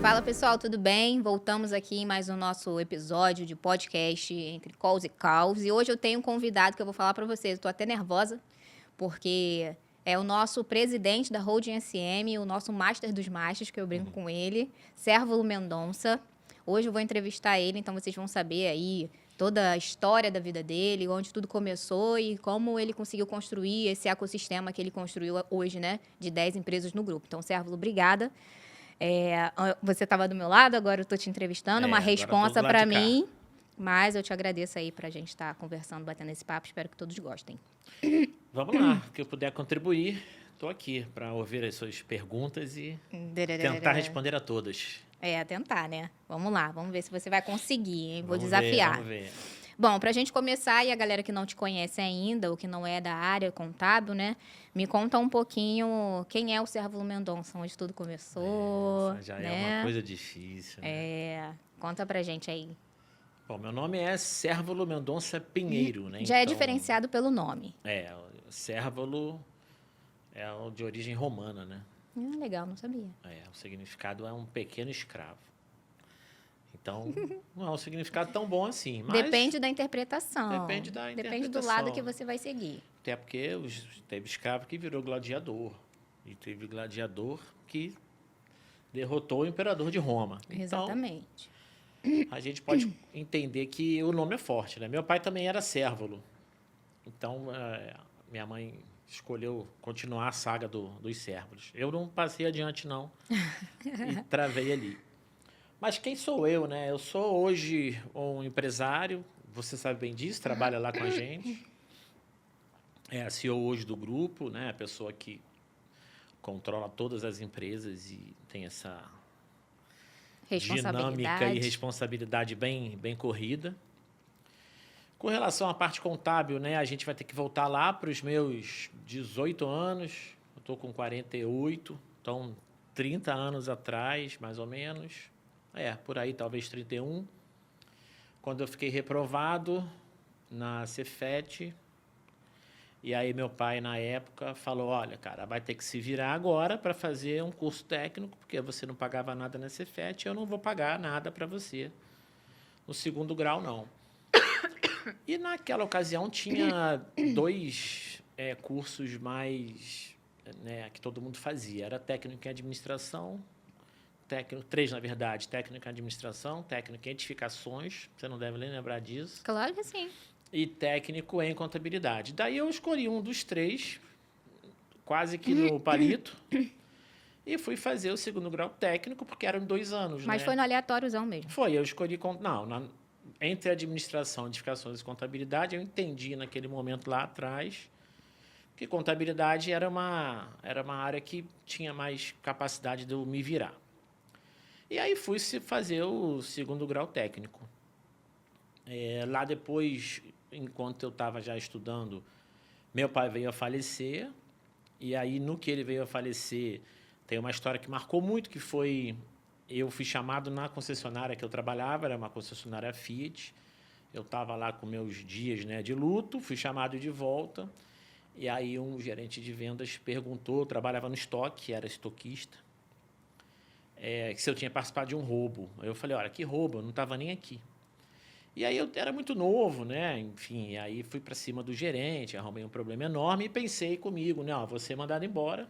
Fala pessoal, tudo bem? Voltamos aqui em mais um nosso episódio de podcast entre calls e caos. E hoje eu tenho um convidado que eu vou falar para vocês. Estou até nervosa, porque é o nosso presidente da Holding SM, o nosso master dos masters, que eu brinco com ele, Cérvulo Mendonça. Hoje eu vou entrevistar ele, então vocês vão saber aí toda a história da vida dele, onde tudo começou e como ele conseguiu construir esse ecossistema que ele construiu hoje, né? De 10 empresas no grupo. Então, Cérvulo, obrigada. Você estava do meu lado, agora eu estou te entrevistando, uma responsa para mim, mas eu te agradeço aí para a gente estar conversando, batendo esse papo, espero que todos gostem. Vamos lá, que eu puder contribuir, estou aqui para ouvir as suas perguntas e tentar responder a todas. Tentar, né? Vamos lá, vamos ver se você vai conseguir, hein? Vou desafiar. Vamos ver. Bom, para a gente começar, e a galera que não te conhece ainda, ou que não é da área contábil, né? Me conta um pouquinho quem é o Cérvulo Mendonça, onde tudo começou. Essa já né? é uma coisa difícil. Né? Conta pra gente aí. Bom, meu nome é Cérvulo Mendonça Pinheiro, né? Já é diferenciado pelo nome. O Cérvulo é de origem romana, né? Legal, não sabia. O significado é um pequeno escravo. Então, não é um significado tão bom assim. Mas depende da interpretação. Depende da interpretação. Depende do lado que você vai seguir. Até porque teve escravo que virou gladiador. E teve gladiador que derrotou o imperador de Roma. Exatamente. Então, a gente pode entender que o nome é forte, né? Meu pai também era Cérvulo. Então, minha mãe escolheu continuar a saga dos Cérvulos. Eu não passei adiante, não. E travei ali. Mas quem sou eu, né? Eu sou hoje um empresário, você sabe bem disso, trabalha lá com a gente. É a CEO hoje do grupo, né? A pessoa que controla todas as empresas e tem essa dinâmica e responsabilidade bem corrida. Com relação à parte contábil, né? A gente vai ter que voltar lá para os meus 18 anos. Eu estou com 48, então 30 anos atrás, mais ou menos. Por aí, talvez 31. Quando eu fiquei reprovado na Cefet. E aí meu pai, na época, falou, olha, cara, vai ter que se virar agora para fazer um curso técnico, porque você não pagava nada na Cefet, eu não vou pagar nada para você no segundo grau, não. E naquela ocasião tinha dois cursos mais, né, que todo mundo fazia. Era técnico em administração, três, na verdade, técnico em administração, técnico em edificações, você não deve nem lembrar disso. Claro que sim. E técnico em contabilidade. Daí eu escolhi um dos três, quase que no palito, e fui fazer o segundo grau técnico, porque eram 2 anos. Mas foi no aleatóriozão mesmo? Foi, eu escolhi... entre administração, edificações e contabilidade, eu entendi naquele momento lá atrás que contabilidade era uma área que tinha mais capacidade de eu me virar. E aí fui fazer o segundo grau técnico. Lá depois, enquanto eu estava já estudando, meu pai veio a falecer. E aí, no que ele veio a falecer, tem uma história que marcou muito, que foi... Eu fui chamado na concessionária que eu trabalhava, era uma concessionária Fiat. Eu estava lá com meus dias, né, de luto, fui chamado de volta. E aí um gerente de vendas perguntou, eu trabalhava no estoque, era estoquista, se eu tinha participado de um roubo. Aí eu falei, olha, que roubo? Eu não estava nem aqui. E aí eu era muito novo, né? Enfim, aí fui para cima do gerente, arrumei um problema enorme e pensei comigo, né? Vou ser mandado embora.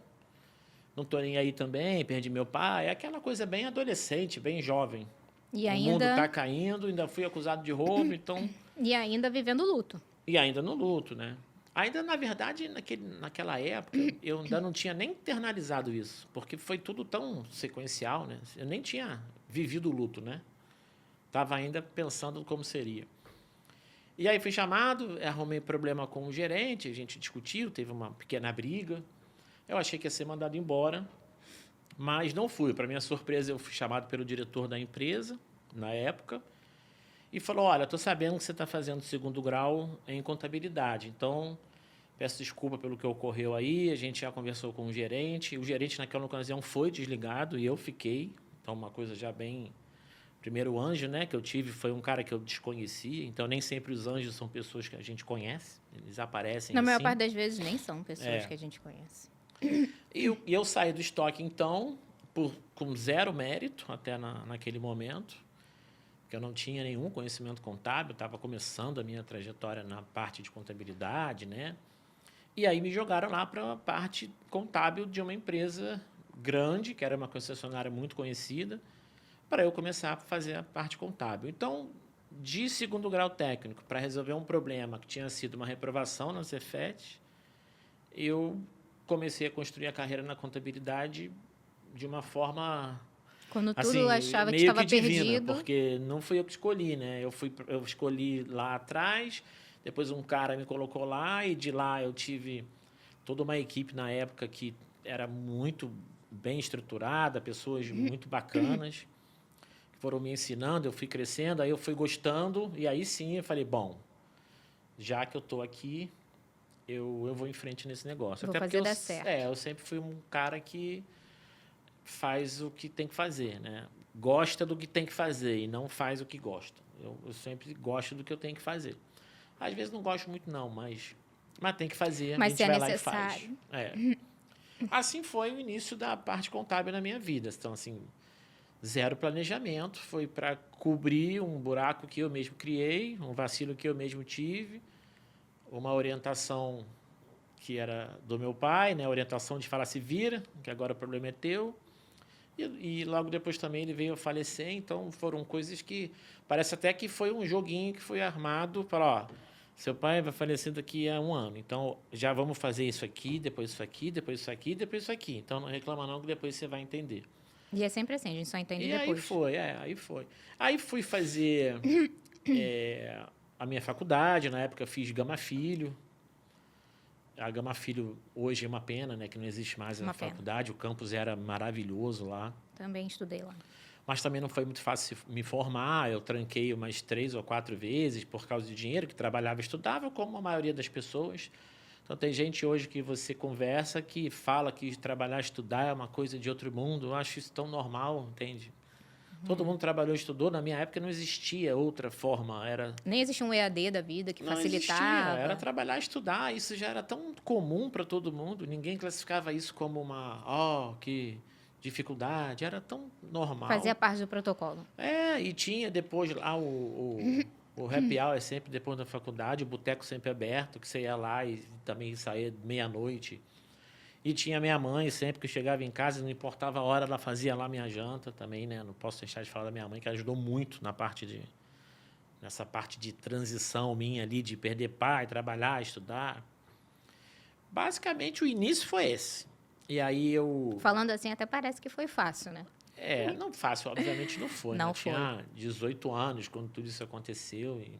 Não estou nem aí também, perdi meu pai. É aquela coisa bem adolescente, bem jovem. E o mundo está caindo, ainda fui acusado de roubo, então... E ainda vivendo luto. E ainda no luto, né? Ainda, na verdade, naquela época, eu ainda não tinha nem internalizado isso, porque foi tudo tão sequencial, né? Eu nem tinha vivido o luto, né? Estava ainda pensando como seria. E aí fui chamado, arrumei problema com o gerente, a gente discutiu, teve uma pequena briga. Eu achei que ia ser mandado embora, mas não fui. Para minha surpresa, eu fui chamado pelo diretor da empresa, na época, e falou, olha, estou sabendo que você está fazendo segundo grau em contabilidade, então peço desculpa pelo que ocorreu aí, a gente já conversou com o gerente naquela ocasião foi desligado e eu fiquei, então uma coisa já bem... Primeiro anjo, né, que eu tive foi um cara que eu desconhecia, então nem sempre os anjos são pessoas que a gente conhece, eles aparecem Na maior parte das vezes nem são pessoas que a gente conhece. E eu saí do estoque, então, com zero mérito até naquele momento, que eu não tinha nenhum conhecimento contábil, estava começando a minha trajetória na parte de contabilidade, né? E aí me jogaram lá para a parte contábil de uma empresa grande, que era uma concessionária muito conhecida, para eu começar a fazer a parte contábil. Então, de segundo grau técnico, para resolver um problema que tinha sido uma reprovação na Cefet, eu comecei a construir a carreira na contabilidade de uma forma, Quando tudo assim, achava que meio estava que divina, perdido. porque não fui eu que escolhi, né? Eu escolhi lá atrás, depois um cara me colocou lá, e de lá eu tive toda uma equipe na época que era muito bem estruturada, pessoas muito bacanas, que foram me ensinando, eu fui crescendo, aí eu fui gostando, e aí sim eu falei, bom, já que eu estou aqui, eu vou em frente nesse negócio. Vou Até fazer porque dar certo. eu sempre fui um cara que faz o que tem que fazer, né? Gosta do que tem que fazer e não faz o que gosta. Eu sempre gosto do que eu tenho que fazer. Às vezes não gosto muito não, mas tem que fazer, a Mas se gente é vai lá e faz. necessário. Assim foi o início da parte contábil na minha vida. Então, assim, zero planejamento, foi para cobrir um buraco que eu mesmo criei, um vacilo que eu mesmo tive, uma orientação que era do meu pai, né? Orientação de falar se vira, que agora o problema é teu. E logo depois também ele veio a falecer, então foram coisas que parece até que foi um joguinho que foi armado para, ó, seu pai vai falecer daqui a 1 ano, então já vamos fazer isso aqui, depois isso aqui, depois isso aqui, depois isso aqui. Então não reclama não que depois você vai entender. E é sempre assim, a gente só entende E depois. aí foi. Aí fui fazer a minha faculdade, na época eu fiz Gama Filho. A Gama Filho hoje é uma pena, né, que não existe mais a faculdade, o campus era maravilhoso lá. Também estudei lá. Mas também não foi muito fácil me formar, eu tranquei umas 3 ou 4 vezes por causa de dinheiro, que trabalhava e estudava, como a maioria das pessoas. Então, tem gente hoje que você conversa que fala que trabalhar e estudar é uma coisa de outro mundo. Eu acho isso tão normal, entende? Todo mundo trabalhou e estudou. Na minha época não existia outra forma. Nem existia um EAD da vida que não facilitava. Existia. Era trabalhar e estudar. Isso já era tão comum para todo mundo. Ninguém classificava isso como que dificuldade. Era tão normal. Fazia parte do protocolo. E tinha depois lá o happy hour é sempre depois da faculdade, o boteco sempre aberto, que você ia lá e também saía meia-noite. E tinha minha mãe, sempre que eu chegava em casa, não importava a hora, ela fazia lá minha janta também, né? Não posso deixar de falar da minha mãe, que ajudou muito nessa parte de transição minha ali, de perder pai, trabalhar, estudar. Basicamente, o início foi esse. E aí eu... Falando assim, até parece que foi fácil, né? Não fácil, obviamente não foi. Não Eu foi. tinha 18 anos quando tudo isso aconteceu. E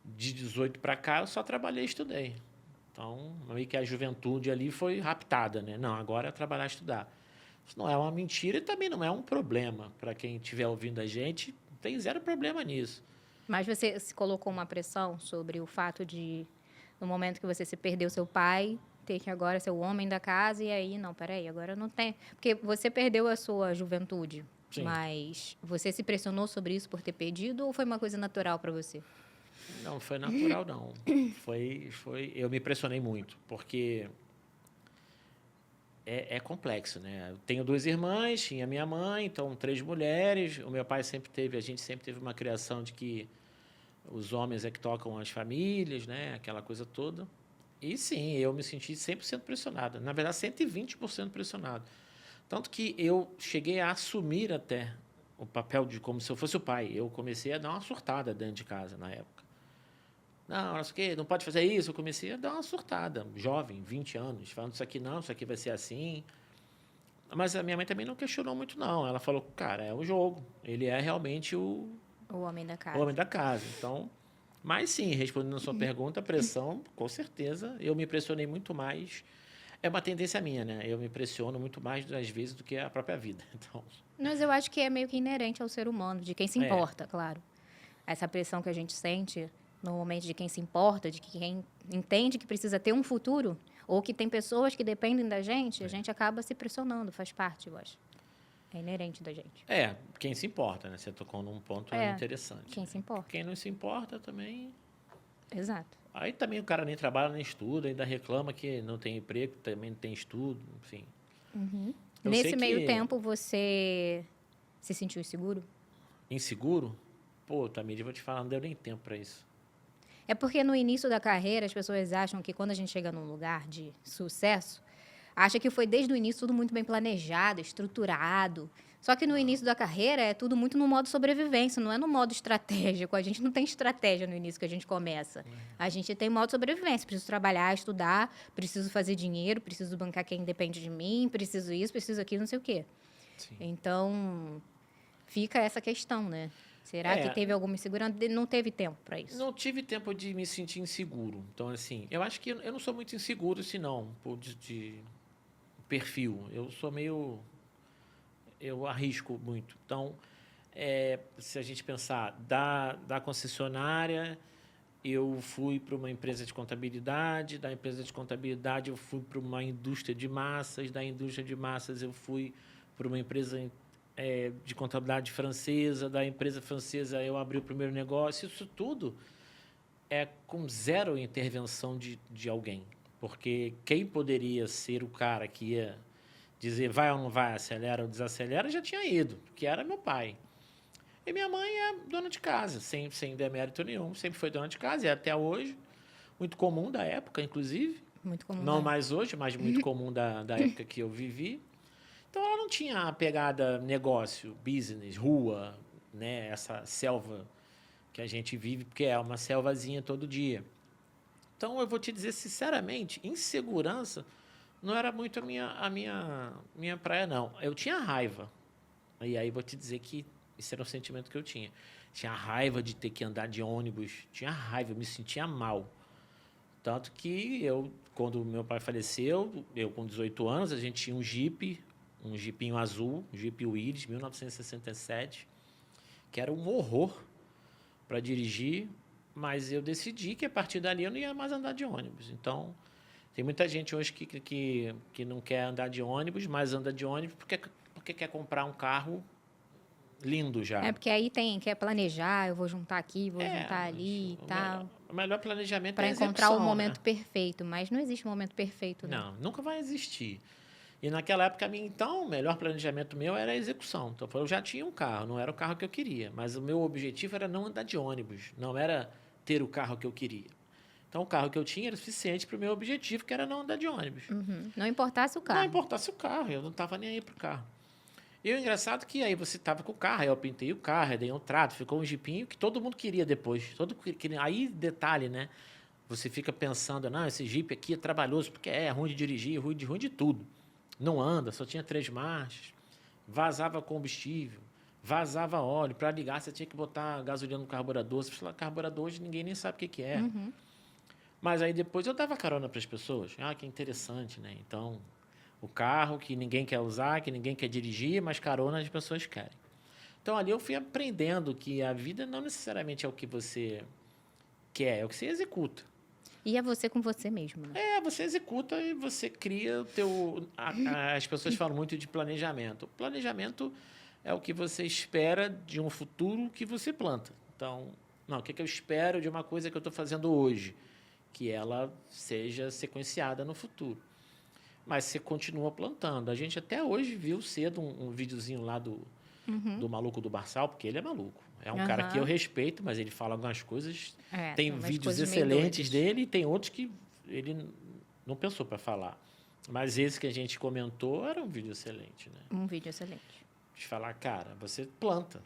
de 18 para cá, eu só trabalhei e estudei. Então, meio que a juventude ali foi raptada, né? Não, agora é trabalhar e estudar. Isso não é uma mentira e também não é um problema. Para quem estiver ouvindo a gente, tem zero problema nisso. Mas você se colocou uma pressão sobre o fato de, no momento que você se perdeu seu pai, ter que agora ser o homem da casa, e aí, não, peraí, agora não tem. Porque você perdeu a sua juventude. Sim. Mas você se pressionou sobre isso por ter perdido ou foi uma coisa natural para você? Não, foi natural, não. Eu me impressionei muito, porque é complexo, né? Eu tenho 2 irmãs, tinha minha mãe, então 3 mulheres. O meu pai a gente sempre teve uma criação de que os homens é que tocam as famílias, né? Aquela coisa toda. E sim, eu me senti 100% pressionado. Na verdade, 120% pressionado. Tanto que eu cheguei a assumir até o papel de como se eu fosse o pai. Eu comecei a dar uma surtada dentro de casa na época. Não pode fazer isso. Eu comecei a dar uma surtada, jovem, 20 anos, falando isso aqui vai ser assim. Mas a minha mãe também não questionou muito, não. Ela falou, cara, é o jogo. Ele é realmente o homem da casa. O homem da casa. Então, mas sim, respondendo a sua pergunta, a pressão, com certeza, eu me pressionei muito mais. É uma tendência minha, né? Eu me pressiono muito mais, às vezes, do que a própria vida. Então... Mas eu acho que é meio que inerente ao ser humano, de quem se importa, claro. Essa pressão que a gente sente normalmente de quem se importa, de quem entende que precisa ter um futuro, ou que tem pessoas que dependem da gente, a gente acaba se pressionando, faz parte, eu acho. É inerente da gente. Quem se importa, né? Você tocou num ponto interessante. Quem se importa. Quem não se importa também... Exato. Aí também o cara nem trabalha, nem estuda, ainda reclama que não tem emprego, também não tem estudo, enfim. Nesse meio tempo, você se sentiu inseguro? Inseguro? Pô, Tamires, vou te falar, não deu nem tempo para isso. É porque no início da carreira, as pessoas acham que quando a gente chega num lugar de sucesso, acha que foi desde o início tudo muito bem planejado, estruturado. Só que no início da carreira é tudo muito no modo sobrevivência, não é no modo estratégico. A gente não tem estratégia no início que a gente começa. A gente tem modo sobrevivência. Preciso trabalhar, estudar, preciso fazer dinheiro, preciso bancar quem depende de mim, preciso isso, preciso aquilo, não sei o quê. Sim. Então, fica essa questão, né? Será que teve alguma insegurança? Não teve tempo para isso. Não tive tempo de me sentir inseguro. Então, assim, eu acho que eu não sou muito inseguro, assim, não, de perfil. Eu sou meio... Eu arrisco muito. Então, se a gente pensar da concessionária, eu fui para uma empresa de contabilidade, da empresa de contabilidade eu fui para uma indústria de massas, da indústria de massas eu fui para uma empresa de contabilidade francesa, da empresa francesa eu abri o primeiro negócio. Isso tudo é com zero intervenção de alguém. Porque quem poderia ser o cara que ia dizer vai ou não vai, acelera ou desacelera, já tinha ido, que era meu pai. E minha mãe é dona de casa, sem demérito nenhum, sempre foi dona de casa, e até hoje, muito comum da época, inclusive. Muito comum. Não mais hoje, mas muito comum da época que eu vivi. Então, ela não tinha a pegada negócio, business, rua, né? Essa selva que a gente vive, porque é uma selvazinha todo dia. Então, eu vou te dizer sinceramente, insegurança não era muito a minha praia, não. Eu tinha raiva. E aí, vou te dizer que esse era o sentimento que eu tinha. Tinha raiva de ter que andar de ônibus. Tinha raiva, eu me sentia mal. Tanto que quando meu pai faleceu, eu com 18 anos, a gente tinha um Jeep, um Jeepinho azul, um Jeep Willys, 1967, que era um horror para dirigir, mas eu decidi que a partir dali eu não ia mais andar de ônibus. Então, tem muita gente hoje que não quer andar de ônibus, mas anda de ônibus porque quer comprar um carro lindo já. É porque aí quer planejar, eu vou juntar aqui, vou juntar ali e tal. O melhor planejamento para é a execução, encontrar o momento perfeito, mas não existe momento perfeito, né? Não, nunca vai existir. E naquela época, o melhor planejamento meu era a execução. Então, eu já tinha um carro, não era o carro que eu queria, mas o meu objetivo era não andar de ônibus, não era ter o carro que eu queria. Então, o carro que eu tinha era suficiente para o meu objetivo, que era não andar de ônibus. Uhum. Não importasse o carro. Não importasse o carro, eu não estava nem aí para o carro. E o engraçado é que aí você estava com o carro, aí eu pintei o carro, aí dei um trato, ficou um jipinho que todo mundo queria depois. Aí, detalhe, né? Você fica pensando, não, esse Jeep aqui é trabalhoso, porque é ruim de dirigir, ruim de tudo. Não anda, só tinha 3 marchas, vazava combustível, vazava óleo. Para ligar, você tinha que botar gasolina no carburador. Você fala, carburador hoje ninguém nem sabe o que é. Uhum. Mas aí depois eu dava carona para as pessoas. Ah, que interessante, né? Então, o carro que ninguém quer usar, que ninguém quer dirigir, mas carona as pessoas querem. Então, ali eu fui aprendendo que a vida não necessariamente é o que você quer, é o que você executa. E é você com você mesmo, né? Você executa e você cria o teu... As pessoas falam muito de planejamento. O planejamento é o que você espera de um futuro que você planta. Então, não, o que eu espero de uma coisa que eu estou fazendo hoje? Que ela seja sequenciada no futuro. Mas você continua plantando. A gente até hoje viu cedo um videozinho lá do Maluco do Barçal, porque ele é maluco. É um cara que eu respeito, mas ele fala algumas coisas. Tem vídeos excelentes dele e tem outros que ele não pensou para falar. Mas esse que a gente comentou era um vídeo excelente, né? Um vídeo excelente. De falar, cara, você planta.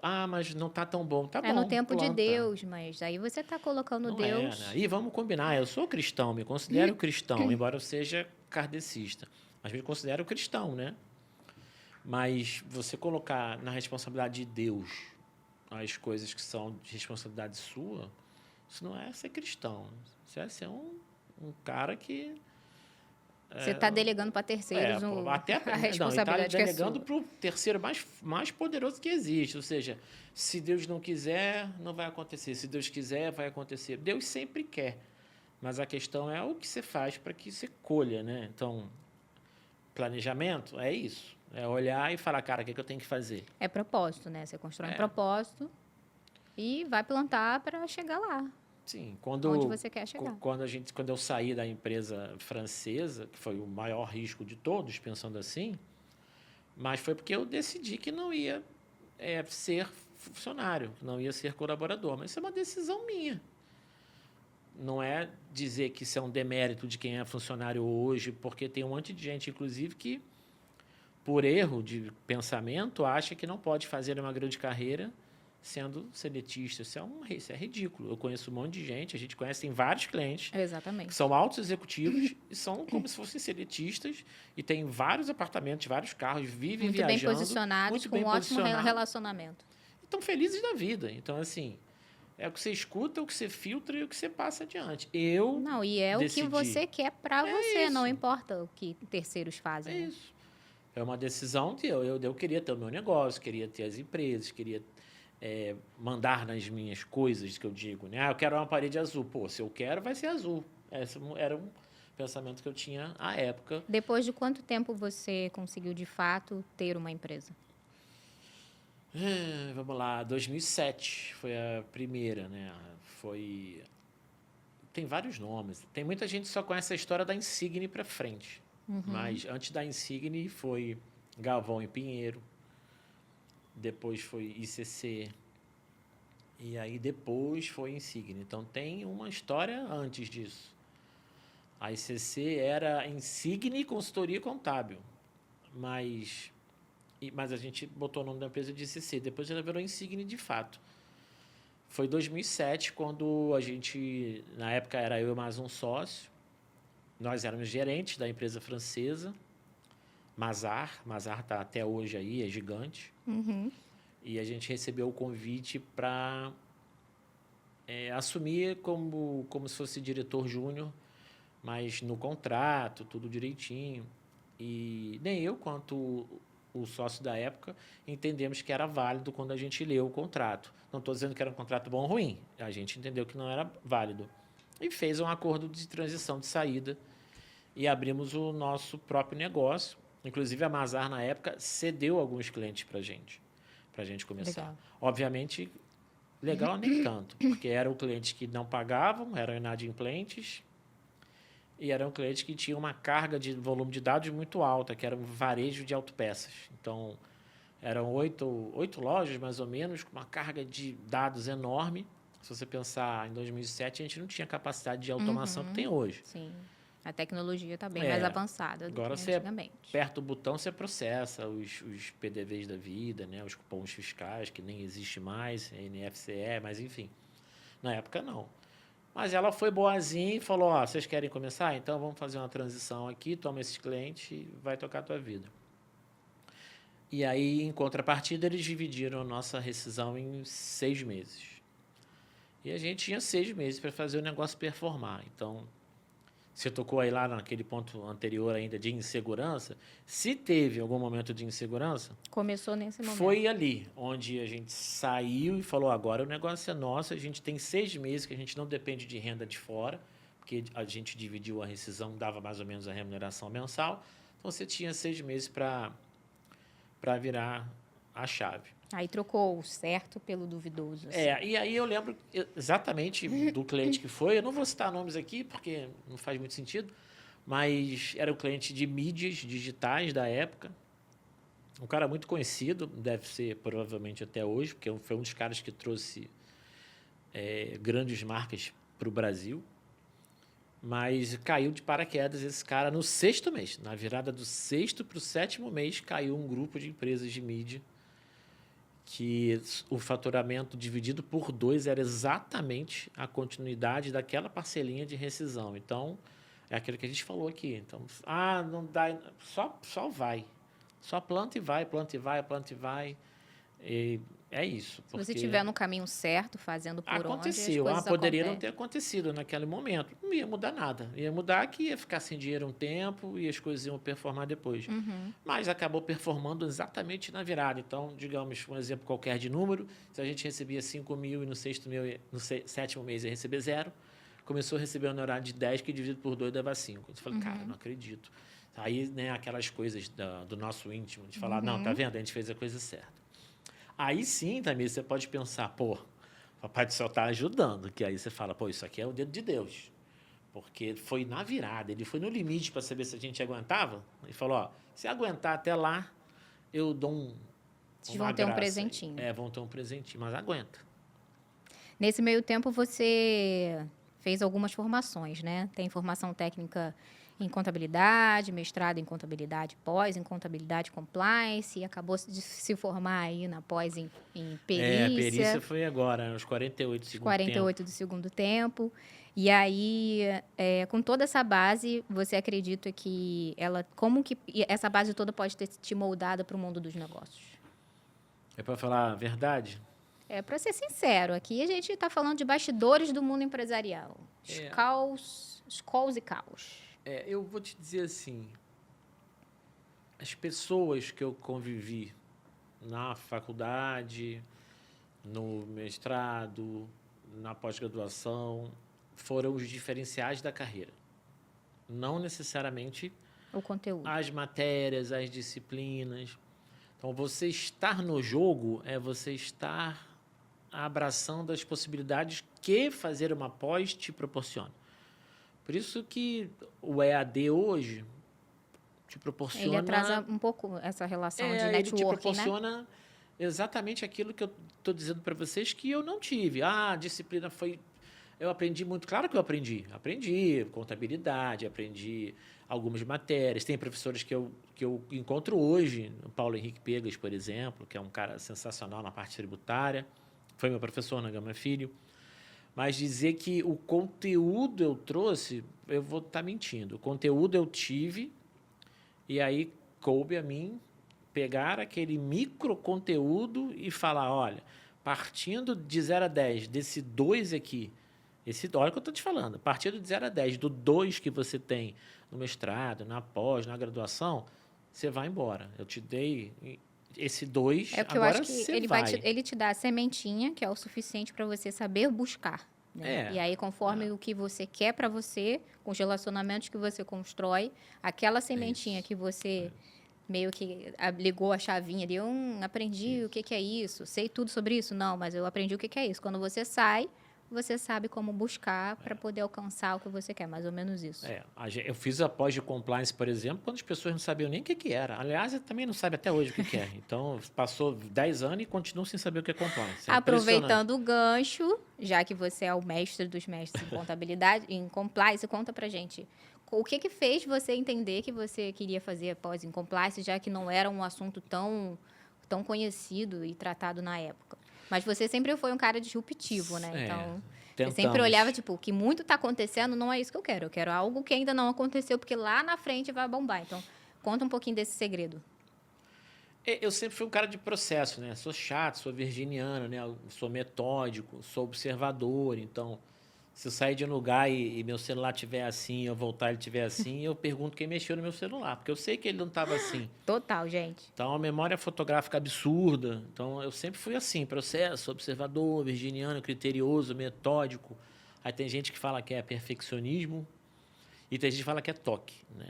Ah, mas não tá tão bom. Tá bom, é no tempo planta. de Deus, mas aí você tá colocando não Deus... né? E vamos combinar, eu sou cristão, me considero cristão, embora eu seja kardecista. Mas me considero cristão, né? Mas você colocar na responsabilidade de Deus as coisas que são de responsabilidade sua, isso não é ser cristão. Isso é ser um cara que... Você está delegando para terceiros a responsabilidade está delegando para o terceiro mais poderoso que existe. Ou seja, se Deus não quiser, não vai acontecer. Se Deus quiser, vai acontecer. Deus sempre quer. Mas a questão é o que você faz para que você colha, né? Então, planejamento é isso. É olhar e falar, cara, o que eu tenho que fazer? É propósito, né? Você constrói um propósito e vai plantar para chegar lá. Sim, onde você quer chegar. Quando eu saí da empresa francesa, que foi o maior risco de todos, pensando assim, Mas foi porque eu decidi que não ia ser funcionário, não ia ser colaborador. Mas isso é uma decisão minha. Não é dizer que isso é um demérito de quem é funcionário hoje, porque tem um monte de gente, inclusive, que, por erro de pensamento, acha que não pode fazer uma grande carreira sendo seletista. Isso é ridículo. Eu conheço um monte de gente, a gente conhece, tem vários clientes que Exatamente. são altos executivos e são como se fossem seletistas e têm vários apartamentos, vários carros, vivem Muito viajando. bem posicionados, muito com bem um ótimo posicionados, relacionamento. e estão felizes da vida. Então, assim, é o que você escuta, o que você filtra e o que você passa adiante. Não, e é decidi. o que você quer para você, isso. não importa o que terceiros fazem. É né? isso. É uma decisão que eu queria ter o meu negócio, queria ter as empresas, queria mandar nas minhas coisas, que eu digo, né? Eu quero uma parede azul. Pô, se eu quero, vai ser azul. Esse era um pensamento que eu tinha à época. Depois de quanto tempo você conseguiu, de fato, ter uma empresa? Vamos lá, 2007 foi a primeira, né? Tem vários nomes. Tem muita gente que só conhece a história da Insigne para frente. Mas antes da Insigne foi Galvão e Pinheiro. Depois foi ICC. E aí depois foi Insigne. Então tem uma história antes disso. A ICC era Insigne Consultoria Contábil. Mas a gente botou o nome da empresa de ICC. Depois ela virou Insigne de fato. Foi 2007 quando a gente, na época era eu e mais um sócio. Nós éramos gerentes da empresa francesa, Mazar está até hoje aí, é gigante. E a gente recebeu o convite para assumir como se fosse diretor júnior, mas no contrato, tudo direitinho. E nem eu, quanto o sócio da época, entendemos que era válido quando a gente leu o contrato. Não estou dizendo que era um contrato bom ou ruim, a gente entendeu que não era válido. E fez um acordo de transição de saída e abrimos o nosso próprio negócio. Inclusive, a Mazar, na época, cedeu alguns clientes para a gente começar. Legal. Obviamente, legal nem tanto, porque eram clientes que não pagavam, eram inadimplentes, e eram clientes que tinham uma carga de volume de dados muito alta, que era um varejo de autopeças. Então, eram oito lojas, mais ou menos, com uma carga de dados enorme. Se você pensar em 2007, a gente não tinha capacidade de automação que tem hoje. Sim. A tecnologia está bem mais avançada do Agora que você antigamente. aperta o botão, você processa os PDVs da vida, né? Os cupons fiscais, que nem existe mais, NFCE, mas enfim. Na época, não. Mas ela foi boazinha e falou, vocês querem começar? Então, vamos fazer uma transição aqui, toma esses clientes e vai tocar a tua vida. E aí, em contrapartida, eles dividiram a nossa rescisão em 6 meses. E a gente tinha 6 meses para fazer o negócio performar. Então, você tocou aí lá naquele ponto anterior ainda de insegurança. Se teve algum momento de insegurança, Começou nesse momento. foi ali onde a gente saiu e falou, agora o negócio é nosso, a gente tem 6 meses que a gente não depende de renda de fora, porque a gente dividiu a rescisão, dava mais ou menos a remuneração mensal. Então, você tinha 6 meses para virar a chave. Aí trocou o certo pelo duvidoso. Assim. E aí eu lembro exatamente do cliente que foi. Eu não vou citar nomes aqui, porque não faz muito sentido, mas era o cliente de mídias digitais da época. Um cara muito conhecido, deve ser provavelmente até hoje, porque foi um dos caras que trouxe grandes marcas para o Brasil. Mas caiu de paraquedas esse cara no 6º mês. Na virada do 6º para o 7º mês, caiu um grupo de empresas de mídia que o faturamento dividido por 2 era exatamente a continuidade daquela parcelinha de rescisão. Então, é aquilo que a gente falou aqui. Então, não dá, só vai. Só planta e vai, planta e vai, planta e vai. E é isso. Se você estiver no caminho certo, fazendo por aconteceu. onde as coisas Poderia não acontecem. ter acontecido naquele momento. Não ia mudar nada. Ia mudar que ia ficar sem dinheiro um tempo e as coisas iam performar depois. Mas acabou performando exatamente na virada. Então, digamos, um exemplo qualquer de número, se a gente recebia 5 mil e no 7º mês ia receber 0, começou a receber um honorário de 10 que dividido por 2 dava 5. Eu falei, cara, não acredito. Aí, né, aquelas coisas do nosso íntimo, de falar, não, tá vendo? A gente fez a coisa certa. Aí sim, Tamir, você pode pensar, pô, o Papai do Céu está ajudando, que aí você fala, pô, isso aqui é o dedo de Deus. Porque foi na virada, ele foi no limite para saber se a gente aguentava. Ele falou, se aguentar até lá, eu dou Vocês uma vão ter um graça aí. presentinho. Vão ter um presentinho, mas aguenta. Nesse meio tempo, você fez algumas formações, né? Tem formação técnica em contabilidade, mestrado em contabilidade, pós em contabilidade compliance, e acabou de se formar aí na pós em A perícia perícia, foi agora, aos 48 do os segundo 48 tempo. do segundo tempo. E aí, com toda essa base, você acredita que como que essa base toda pode ter te moldado para o mundo dos negócios? É para falar a verdade? Para ser sincero, aqui a gente está falando de bastidores do mundo empresarial. É. Calls e caos. Eu vou te dizer assim, as pessoas que eu convivi na faculdade, no mestrado, na pós-graduação, foram os diferenciais da carreira. Não necessariamente O conteúdo. as matérias, as disciplinas. Então, você estar no jogo é você estar abraçando as possibilidades que fazer uma pós te proporciona. Por isso que o EAD hoje te proporciona... Ele atrasa um pouco essa relação de ele te networking, né? proporciona exatamente aquilo que eu estou dizendo para vocês que eu não tive. A disciplina foi... Eu aprendi muito, claro que eu aprendi. Aprendi contabilidade, aprendi algumas matérias. Tem professores que eu encontro hoje, o Paulo Henrique Pegas, por exemplo, que é um cara sensacional na parte tributária. Foi meu professor na Gama Filho. Mas dizer que o conteúdo eu trouxe, eu vou estar mentindo. O conteúdo eu tive, e aí coube a mim pegar aquele micro conteúdo e falar, olha, partindo de 0 a 10, desse 2 aqui, olha o que eu estou te falando, partindo de 0 a 10, do 2 que você tem no mestrado, na pós, na graduação, você vai embora. Eu te dei esse 2, porque eu agora acho que você ele te dá a sementinha, que é o suficiente para você saber buscar. Né? E aí, conforme o que você quer para você, com os relacionamentos que você constrói, aquela sementinha que você meio que ligou a chavinha ali, aprendi o que é isso, sei tudo sobre isso? Não, mas eu aprendi o que é isso. Quando você sai, você sabe como buscar para poder alcançar o que você quer, mais ou menos isso. Eu fiz a pós de compliance, por exemplo, quando as pessoas não sabiam nem o que era. Aliás, eu também não sabe até hoje o que é. Então, passou 10 anos e continuam sem saber o que é compliance. Aproveitando o gancho, já que você é o mestre dos mestres em contabilidade, em compliance, conta pra gente. O que fez você entender que você queria fazer pós em compliance, já que não era um assunto tão conhecido e tratado na época? Mas você sempre foi um cara disruptivo, né? Então, você sempre olhava, tipo, o que muito está acontecendo não é isso que eu quero. Eu quero algo que ainda não aconteceu, porque lá na frente vai bombar. Então, conta um pouquinho desse segredo. Eu sempre fui um cara de processo, né? Sou chato, sou virginiano, né? Sou metódico, sou observador. Então, se eu sair de um lugar e meu celular estiver assim, eu voltar e ele estiver assim, eu pergunto quem mexeu no meu celular, porque eu sei que ele não estava assim. Total, gente. Então, a memória fotográfica absurda. Então, eu sempre fui assim, processo, observador, virginiano, criterioso, metódico. Aí tem gente que fala que é perfeccionismo e tem gente que fala que é toque, né?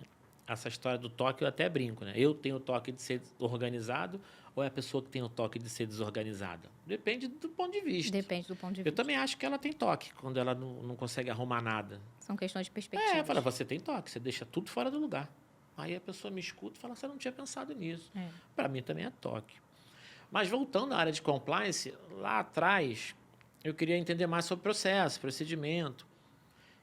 Essa história do toque eu até brinco, né? Eu tenho o toque de ser organizado ou é a pessoa que tem o toque de ser desorganizada? Depende do ponto de vista. Depende do ponto de vista. Eu também acho que ela tem toque quando ela não consegue arrumar nada. São questões de perspectiva. Fala, você tem toque, você deixa tudo fora do lugar. Aí a pessoa me escuta e fala, você não tinha pensado nisso. Para mim também é toque. Mas voltando à área de compliance, lá atrás eu queria entender mais sobre processo, procedimento.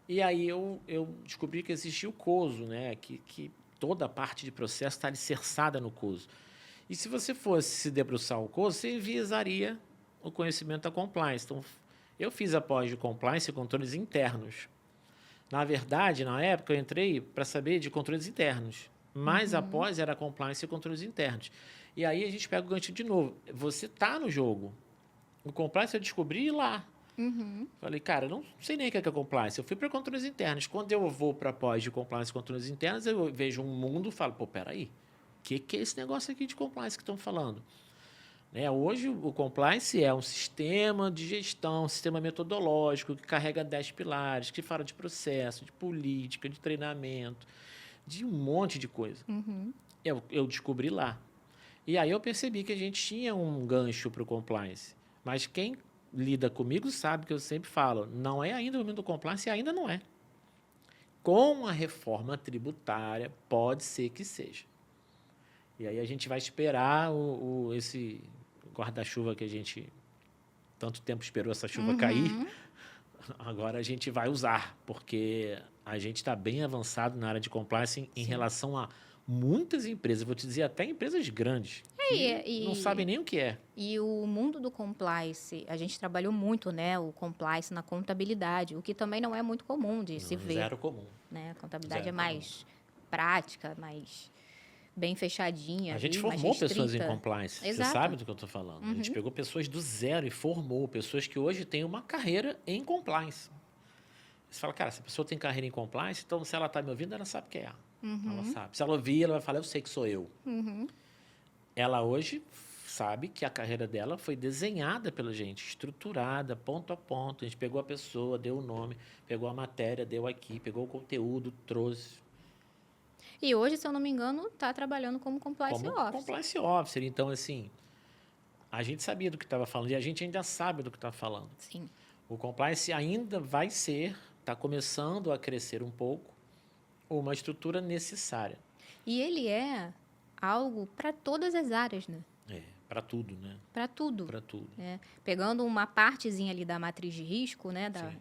E aí eu descobri que existia o COSO, né? Que toda a parte de processo está alicerçada no COSO. E se você fosse se debruçar o COSO, você enviesaria o conhecimento da compliance. Então, eu fiz a pós de compliance e controles internos. Na verdade, na época, eu entrei para saber de controles internos. Mas após era compliance e controles internos. E aí a gente pega o gancho de novo. Você está no jogo. O compliance eu descobri lá. Falei, cara, eu não sei nem o que é compliance. Eu fui para controles internos. Quando eu vou para pós de compliance e controles internos, eu vejo um mundo e falo, pô, peraí, o que é esse negócio aqui de compliance que estão falando? Né? Hoje, o compliance é um sistema de gestão, um sistema metodológico que carrega 10 pilares, que fala de processo, de política, de treinamento, de um monte de coisa. Eu descobri lá. E aí eu percebi que a gente tinha um gancho para o compliance. Mas quem lida comigo sabe que eu sempre falo, não é ainda o momento do compliance e ainda não é. Com a reforma tributária, pode ser que seja. E aí a gente vai esperar esse guarda-chuva que a gente tanto tempo esperou essa chuva cair. Agora a gente vai usar, porque a gente está bem avançado na área de compliance em relação a muitas empresas. Vou te dizer, até empresas grandes, que não sabem nem o que é. E o mundo do compliance, a gente trabalhou muito, né, o compliance na contabilidade, o que também não é muito comum de se ver. Zero comum. Né? A contabilidade é mais prática, mais bem fechadinha. A gente ali, mais formou pessoas em restrita. compliance. Exato. Você sabe do que eu estou falando. A gente pegou pessoas do zero e formou pessoas que hoje têm uma carreira em compliance. Você fala, cara, se a pessoa tem carreira em compliance, então se ela está me ouvindo, ela sabe quem é. Ela sabe. Se ela ouvir, ela vai falar, eu sei que sou eu. Ela hoje sabe que a carreira dela foi desenhada pela gente, estruturada, ponto a ponto. A gente pegou a pessoa, deu o nome, pegou a matéria, deu aqui, pegou o conteúdo, trouxe. E hoje, se eu não me engano, está trabalhando como compliance officer. Compliance officer. Então, assim, a gente sabia do que estava falando e a gente ainda sabe do que está falando. Sim. O compliance ainda vai ser, está começando a crescer um pouco, uma estrutura necessária. E ele é algo para todas as áreas, né? Para tudo, né? Para tudo. Para tudo. Pegando uma partezinha ali da matriz de risco, né? Sim.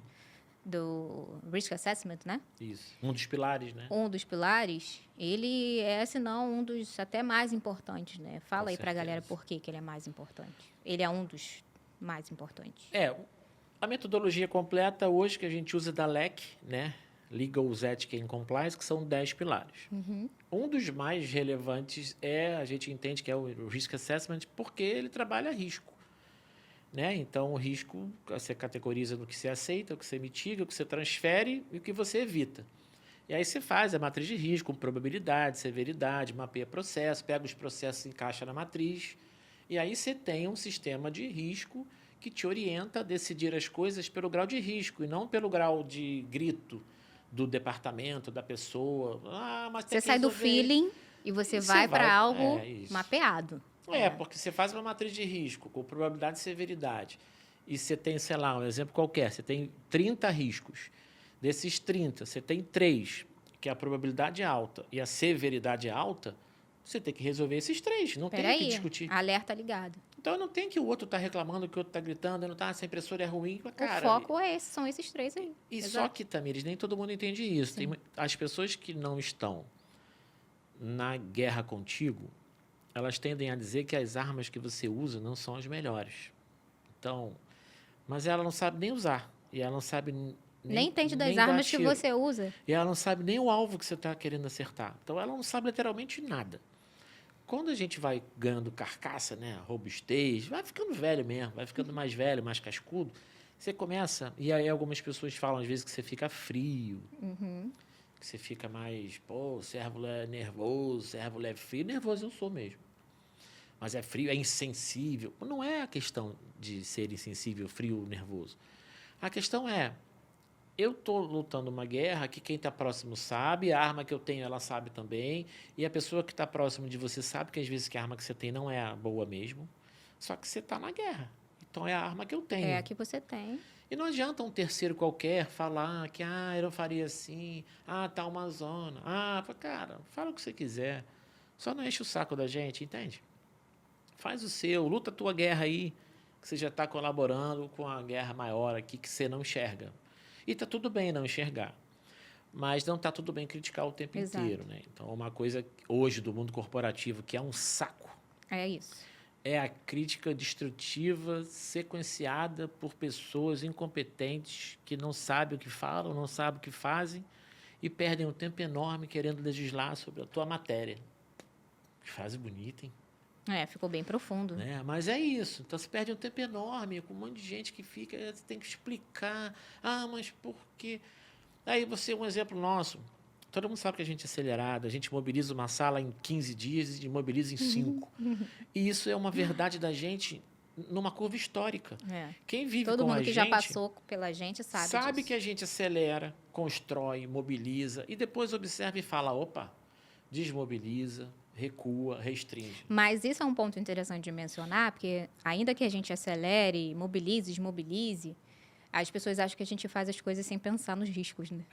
Do Risk Assessment, né? Isso. Um dos pilares, né? Um dos pilares, ele é, se não, um dos até mais importantes, né? Fala Com aí para a galera certeza. por que ele é mais importante. Ele é um dos mais importantes. A metodologia completa hoje que a gente usa da LEC, né? Legal, Ethics and Compliance, que são 10 pilares. Um dos mais relevantes a gente entende que é o Risk Assessment, porque ele trabalha risco. Né? Então, o risco você categoriza no que você aceita, o que você mitiga, o que você transfere e o que você evita. E aí você faz a matriz de risco, com probabilidade, severidade, mapeia processo, pega os processos e encaixa na matriz. E aí você tem um sistema de risco que te orienta a decidir as coisas pelo grau de risco e não pelo grau de grito do departamento, da pessoa. Mas tem você que sai do resolver. feeling e você vai para algo mapeado. Porque você faz uma matriz de risco com probabilidade e severidade. E você tem, sei lá, um exemplo qualquer, você tem 30 riscos. Desses 30, você tem 3, que a probabilidade é alta e a severidade é alta, você tem que resolver esses 3, não tem o que discutir. Alerta ligado. Então, não tem que o outro está reclamando, que o outro está gritando, não tá, essa impressora é ruim. Cara, o foco são esses 3 aí. E só que, Tamires, nem todo mundo entende isso. Tem, as pessoas que não estão na guerra contigo, elas tendem a dizer que as armas que você usa não são as melhores. Então, mas ela não sabe nem usar. E ela não sabe nem entende das armas que você usa. E ela não sabe nem o alvo que você está querendo acertar. Então, ela não sabe literalmente nada. Quando a gente vai ganhando carcaça, né, robustez, vai ficando velho mesmo, vai ficando mais velho, mais cascudo, você começa... E aí algumas pessoas falam, às vezes, que você fica frio, que você fica mais... o servo é nervoso, o servo é frio. Nervoso eu sou mesmo. Mas é frio, é insensível. Não é a questão de ser insensível, frio, nervoso. A questão é, eu estou lutando uma guerra que quem está próximo sabe, a arma que eu tenho, ela sabe também, e a pessoa que está próximo de você sabe que às vezes que a arma que você tem não é a boa mesmo, só que você está na guerra. Então, é a arma que eu tenho. É a que você tem. E não adianta um terceiro qualquer falar que, eu não faria assim, tá uma zona. Cara, fala o que você quiser. Só não enche o saco da gente, entende? Faz o seu, luta a tua guerra aí, que você já está colaborando com a guerra maior aqui que você não enxerga. E está tudo bem não enxergar, mas não está tudo bem criticar o tempo inteiro. Né? Então, uma coisa hoje do mundo corporativo que é um saco. É isso. É a crítica destrutiva sequenciada por pessoas incompetentes que não sabem o que falam, não sabem o que fazem e perdem um tempo enorme querendo legislar sobre a tua matéria. Que frase bonita, hein? Ficou bem profundo. Né? Mas é isso. Então, você perde um tempo enorme com um monte de gente que fica... Você tem que explicar. Mas por quê? Aí, um exemplo nosso. Todo mundo sabe que a gente é acelerado. A gente mobiliza uma sala em 15 dias e mobiliza em 5. E isso é uma verdade da gente numa curva histórica. Quem vive Todo com mundo a que gente... já passou pela gente sabe disso. Que a gente acelera, constrói, mobiliza e depois observa e fala, opa, desmobiliza, recua, restringe. Mas isso é um ponto interessante de mencionar, porque ainda que a gente acelere, mobilize, desmobilize, as pessoas acham que a gente faz as coisas sem pensar nos riscos, né?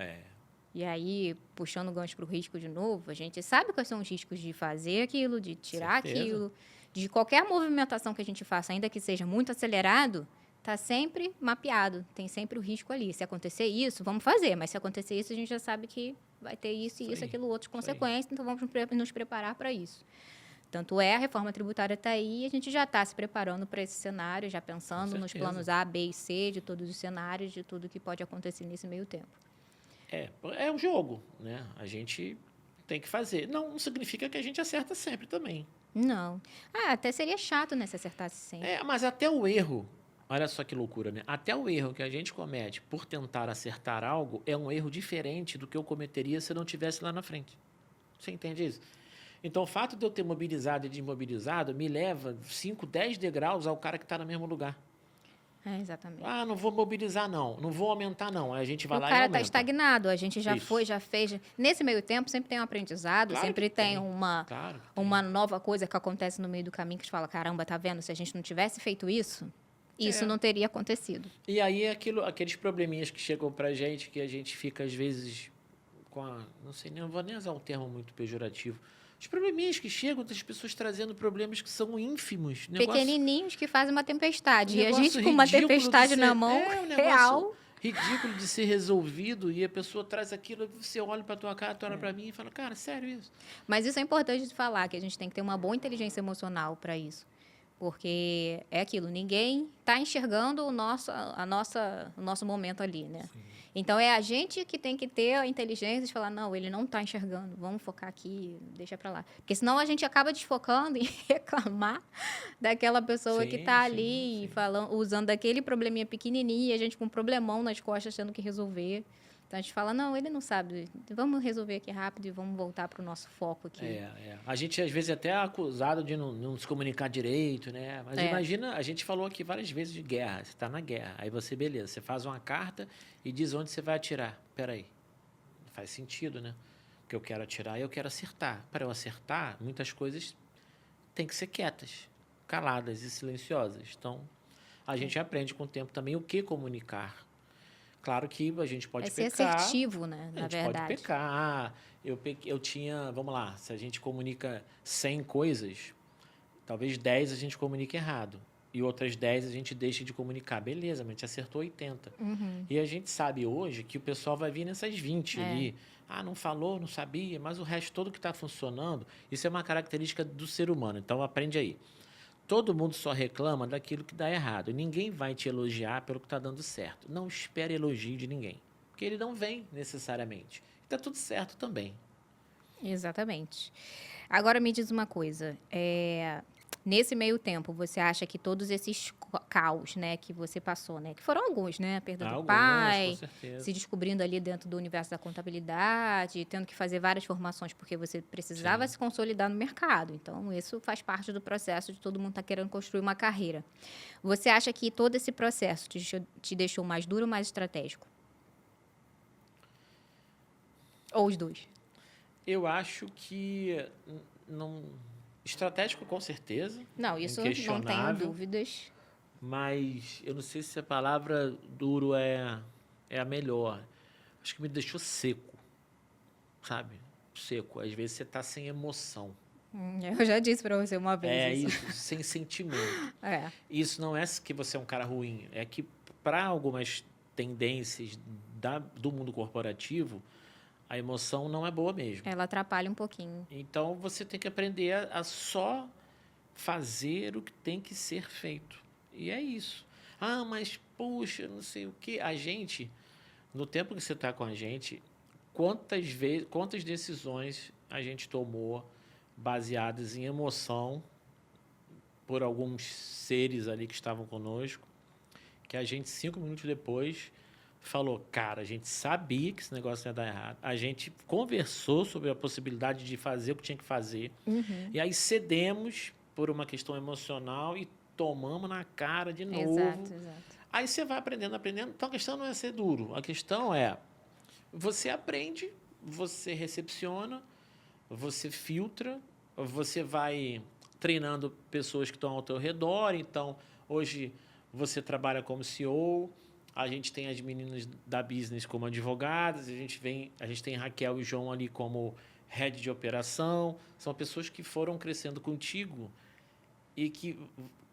E aí, puxando o gancho para o risco de novo, a gente sabe quais são os riscos de fazer aquilo, de tirar Certeza. aquilo, de qualquer movimentação que a gente faça, ainda que seja muito acelerado, está sempre mapeado, tem sempre o risco ali. Se acontecer isso, vamos fazer, mas se acontecer isso, a gente já sabe que vai ter isso e Isso isso, aí, aquilo, outras isso aí. consequências, então vamos nos preparar para isso. Tanto é, a reforma tributária está aí e a gente já está se preparando para esse cenário, já pensando nos certeza. planos A, B e C, de todos os cenários, de tudo que pode acontecer nesse meio tempo. É um jogo, né? A gente tem que fazer. Não significa que a gente acerta sempre também. Não. Até seria chato, né, se acertasse sempre. Mas até o erro, olha só que loucura, né? Até o erro que a gente comete por tentar acertar algo é um erro diferente do que eu cometeria se eu não tivesse lá na frente. Você entende isso? Então, o fato de eu ter mobilizado e desmobilizado me leva 5, 10 degraus ao cara que está no mesmo lugar. Exatamente. Não vou mobilizar, não. Não vou aumentar, não. Aí a gente vai O lá e cara aumenta. está estagnado, a gente já Isso. foi, já fez. Nesse meio tempo, sempre tem um aprendizado, Claro sempre que tem tem. uma, Claro que tem. uma nova coisa que acontece no meio do caminho que a gente fala, caramba, tá vendo? Se a gente não tivesse feito isso, isso não teria acontecido. E aí aqueles probleminhas que chegam pra gente, que a gente fica, às vezes, não sei, não vou nem usar um termo muito pejorativo. Os probleminhas que chegam das pessoas trazendo problemas que são ínfimos. Pequenininhos que fazem uma tempestade. E a Negócio gente com uma ridículo de tempestade na ser- mão, um negócio real. ridículo de ser resolvido e a pessoa traz aquilo, você olha pra tua cara, tu olha pra mim e fala, cara, sério isso? Mas isso é importante de falar, que a gente tem que ter uma boa inteligência emocional para isso. Porque é aquilo, ninguém está enxergando o nosso momento ali, né? Sim. Então, é a gente que tem que ter a inteligência de falar, não, ele não está enxergando, vamos focar aqui, deixa para lá. Porque senão a gente acaba desfocando em reclamar daquela pessoa que Sim, está sim, ali sim. usando aquele probleminha pequenininho e a gente com um problemão nas costas tendo que resolver. Então, a gente fala, não, ele não sabe, vamos resolver aqui rápido e vamos voltar para o nosso foco aqui. A gente, às vezes, até é acusado de não se comunicar direito, né? Mas imagina, a gente falou aqui várias vezes de guerra. Você está na guerra. Aí você, beleza, você faz uma carta e diz onde você vai atirar. Peraí, não faz sentido, né? Porque eu quero atirar e eu quero acertar. Para eu acertar, muitas coisas têm que ser quietas, caladas e silenciosas. Então, a gente aprende com o tempo também o que comunicar. Claro que a gente pode ser pecar. assertivo, né? A Na gente verdade. pode pecar. Eu tinha, vamos lá, se a gente comunica 100 coisas, talvez 10 a gente comunique errado. E outras 10 a gente deixa de comunicar. Beleza, mas a gente acertou 80. E a gente sabe hoje que o pessoal vai vir nessas 20 ali. Não falou, não sabia, mas o resto todo que está funcionando, isso é uma característica do ser humano. Então, aprende aí. Todo mundo só reclama daquilo que dá errado. Ninguém vai te elogiar pelo que está dando certo. Não espere elogio de ninguém, porque ele não vem necessariamente. Está tudo certo também. Exatamente. Agora me diz uma coisa. Nesse meio tempo, você acha que todos esses caos, né, que você passou, né, que foram alguns, né, a perda do Alguns, pai, com certeza. se descobrindo ali dentro do universo da contabilidade, tendo que fazer várias formações porque você precisava se consolidar no mercado. Então, isso faz parte do processo de todo mundo estar querendo construir uma carreira. Você acha que todo esse processo te deixou mais duro ou mais estratégico? Ou os dois? Eu acho que não estratégico com certeza. Não, isso não tenho inquestionável, dúvidas. mas eu não sei se a palavra duro é a melhor. Acho que me deixou seco, sabe? Seco. Às vezes você está sem emoção. Eu já disse para você uma vez É isso. isso, sem sentimento. É. Isso não é que você é um cara ruim, é que para algumas tendências do mundo corporativo, a emoção não é boa mesmo. Ela atrapalha um pouquinho. Então, você tem que aprender a só fazer o que tem que ser feito. E é isso. Mas, puxa, não sei o quê. A gente, no tempo que você está com a gente, quantas decisões a gente tomou baseadas em emoção por alguns seres ali que estavam conosco, que a gente, 5 minutos depois, falou, cara, a gente sabia que esse negócio ia dar errado. A gente conversou sobre a possibilidade de fazer o que tinha que fazer. E aí cedemos por uma questão emocional e tomamos na cara de novo. Exato. Aí você vai aprendendo. Então, a questão não é ser duro. A questão é, você aprende, você recepciona, você filtra, você vai treinando pessoas que estão ao teu redor. Então, hoje, você trabalha como CEO, A gente tem as meninas da business como advogadas, a gente tem Raquel e João ali como head de operação. São pessoas que foram crescendo contigo e que,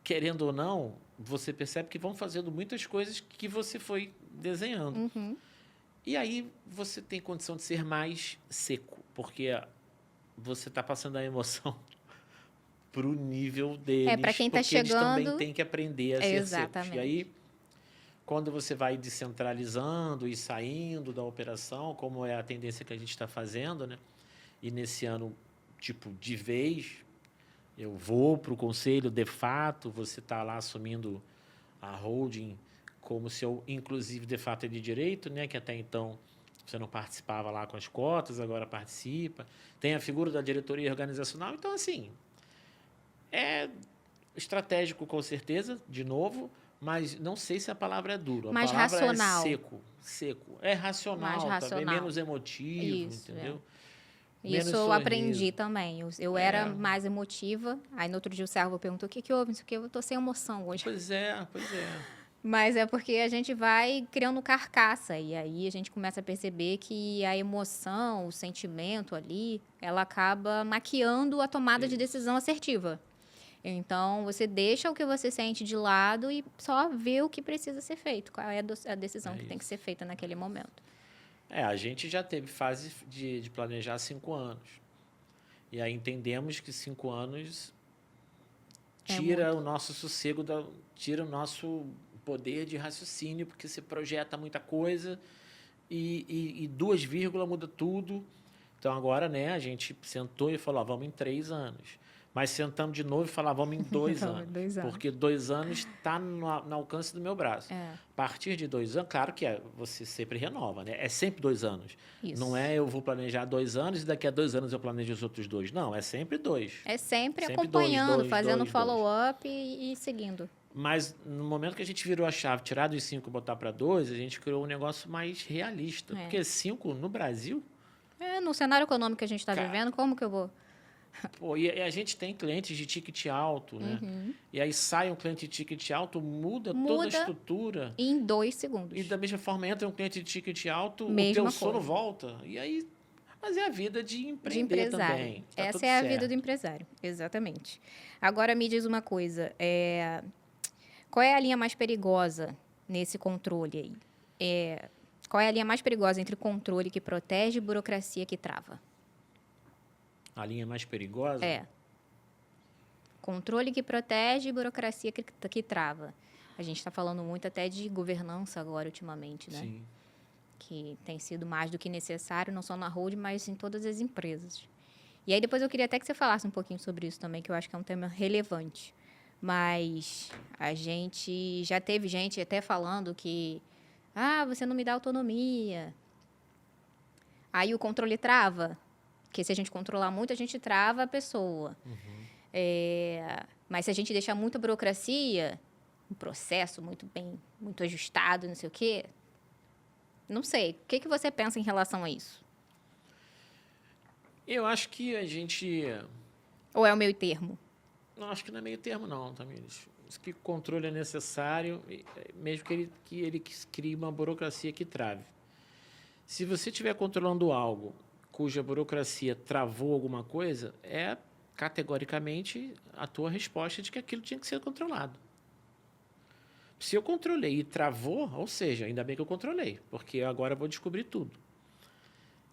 querendo ou não, você percebe que vão fazendo muitas coisas que você foi desenhando. Uhum. E aí você tem condição de ser mais seco, porque você está passando a emoção para o nível deles, para quem está porque eles também chegando. têm que aprender a ser secos. Exatamente. E aí, quando você vai descentralizando e saindo da operação, como é a tendência que a gente está fazendo, né? E nesse ano, tipo, de vez, eu vou para o conselho, de fato, você está lá assumindo a holding como se eu, inclusive, de fato, é de direito, né? Que até então você não participava lá com as cotas, agora participa. Tem a figura da diretoria organizacional. Então, assim, é estratégico com certeza, de novo, mas não sei se a palavra é duro. A Mais palavra racional. é seco. Seco. É racional, Mais também, racional. menos emotivo, Isso, entendeu? Isso Menos eu sorriso. aprendi também. Eu era mais emotiva. Aí no outro dia o servo perguntou: o que que houve? Não sei o que, eu tô sem emoção hoje. Pois é, pois é. Mas é porque a gente vai criando carcaça. E aí a gente começa a perceber que a emoção, o sentimento ali, ela acaba maquiando a tomada de decisão assertiva. Então, você deixa o que você sente de lado e só vê o que precisa ser feito. Qual é a decisão que tem que ser feita naquele momento. A gente já teve fase de planejar 5 anos. E aí entendemos que 5 anos tira o nosso sossego, tira o nosso poder de raciocínio, porque você projeta muita coisa e 2 vírgulas muda tudo. Então, agora, né, a gente sentou e falou, vamos em 3 anos. Mas sentamos de novo e falamos, vamos em 2 anos. 2 anos. Porque 2 anos está no alcance do meu braço. A partir de 2 anos, claro que você sempre renova, né? É sempre 2 anos. Isso. Não é eu vou planejar 2 anos e daqui a 2 anos eu planejo os outros 2. Não, é sempre 2. É sempre acompanhando, fazendo follow-up e seguindo. Mas no momento que a gente virou a chave, tirar dos 5 e botar para 2, a gente criou um negócio mais realista. Porque 5 no Brasil... no cenário econômico que a gente está vivendo, como que eu vou... Pô, e a gente tem clientes de ticket alto, né? E aí sai um cliente de ticket alto, muda toda a estrutura. Em 2 segundos. E da mesma forma entra um cliente de ticket alto, Mesma o teu sono volta. E aí, mas é a vida de empreender também. Tá Essa é a vida do empresário, exatamente. Agora me diz uma coisa, qual é a linha mais perigosa nesse controle aí? Qual é a linha mais perigosa entre controle que protege e burocracia que trava? A linha mais perigosa? Controle que protege e burocracia que trava. A gente está falando muito até de governança agora, ultimamente, né? Sim. Que tem sido mais do que necessário, não só na Hold, mas em todas as empresas. E aí depois eu queria até que você falasse um pouquinho sobre isso também, que eu acho que é um tema relevante. Mas a gente já teve gente até falando que você não me dá autonomia. Aí o controle trava. Porque se a gente controlar muito, a gente trava a pessoa. Mas se a gente deixar muita burocracia, um processo muito ajustado, não sei o quê, não sei. O que você pensa em relação a isso? Eu acho que a gente... Ou é o meio termo? Não, acho que não é meio termo, não, Tamires. Acho que o controle é necessário, mesmo que ele crie uma burocracia que trave. Se você estiver controlando algo cuja burocracia travou alguma coisa, é categoricamente a tua resposta de que aquilo tinha que ser controlado. Se eu controlei e travou, ou seja, ainda bem que eu controlei, porque agora eu vou descobrir tudo.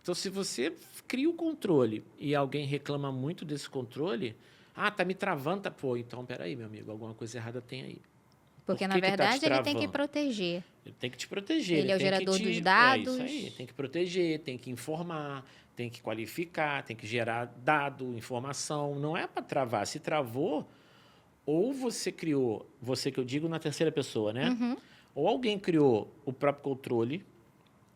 Então, se você cria o controle e alguém reclama muito desse controle, tá me travando, pô, então peraí, meu amigo, alguma coisa errada tem aí. Porque, na verdade, ele tem que proteger. Ele tem que te proteger. Ele é o gerador dos dados. É isso aí. Tem que proteger, tem que informar, tem que qualificar, tem que gerar dado, informação. Não é para travar. Se travou, ou você criou, você que eu digo na terceira pessoa, né? Ou alguém criou o próprio controle,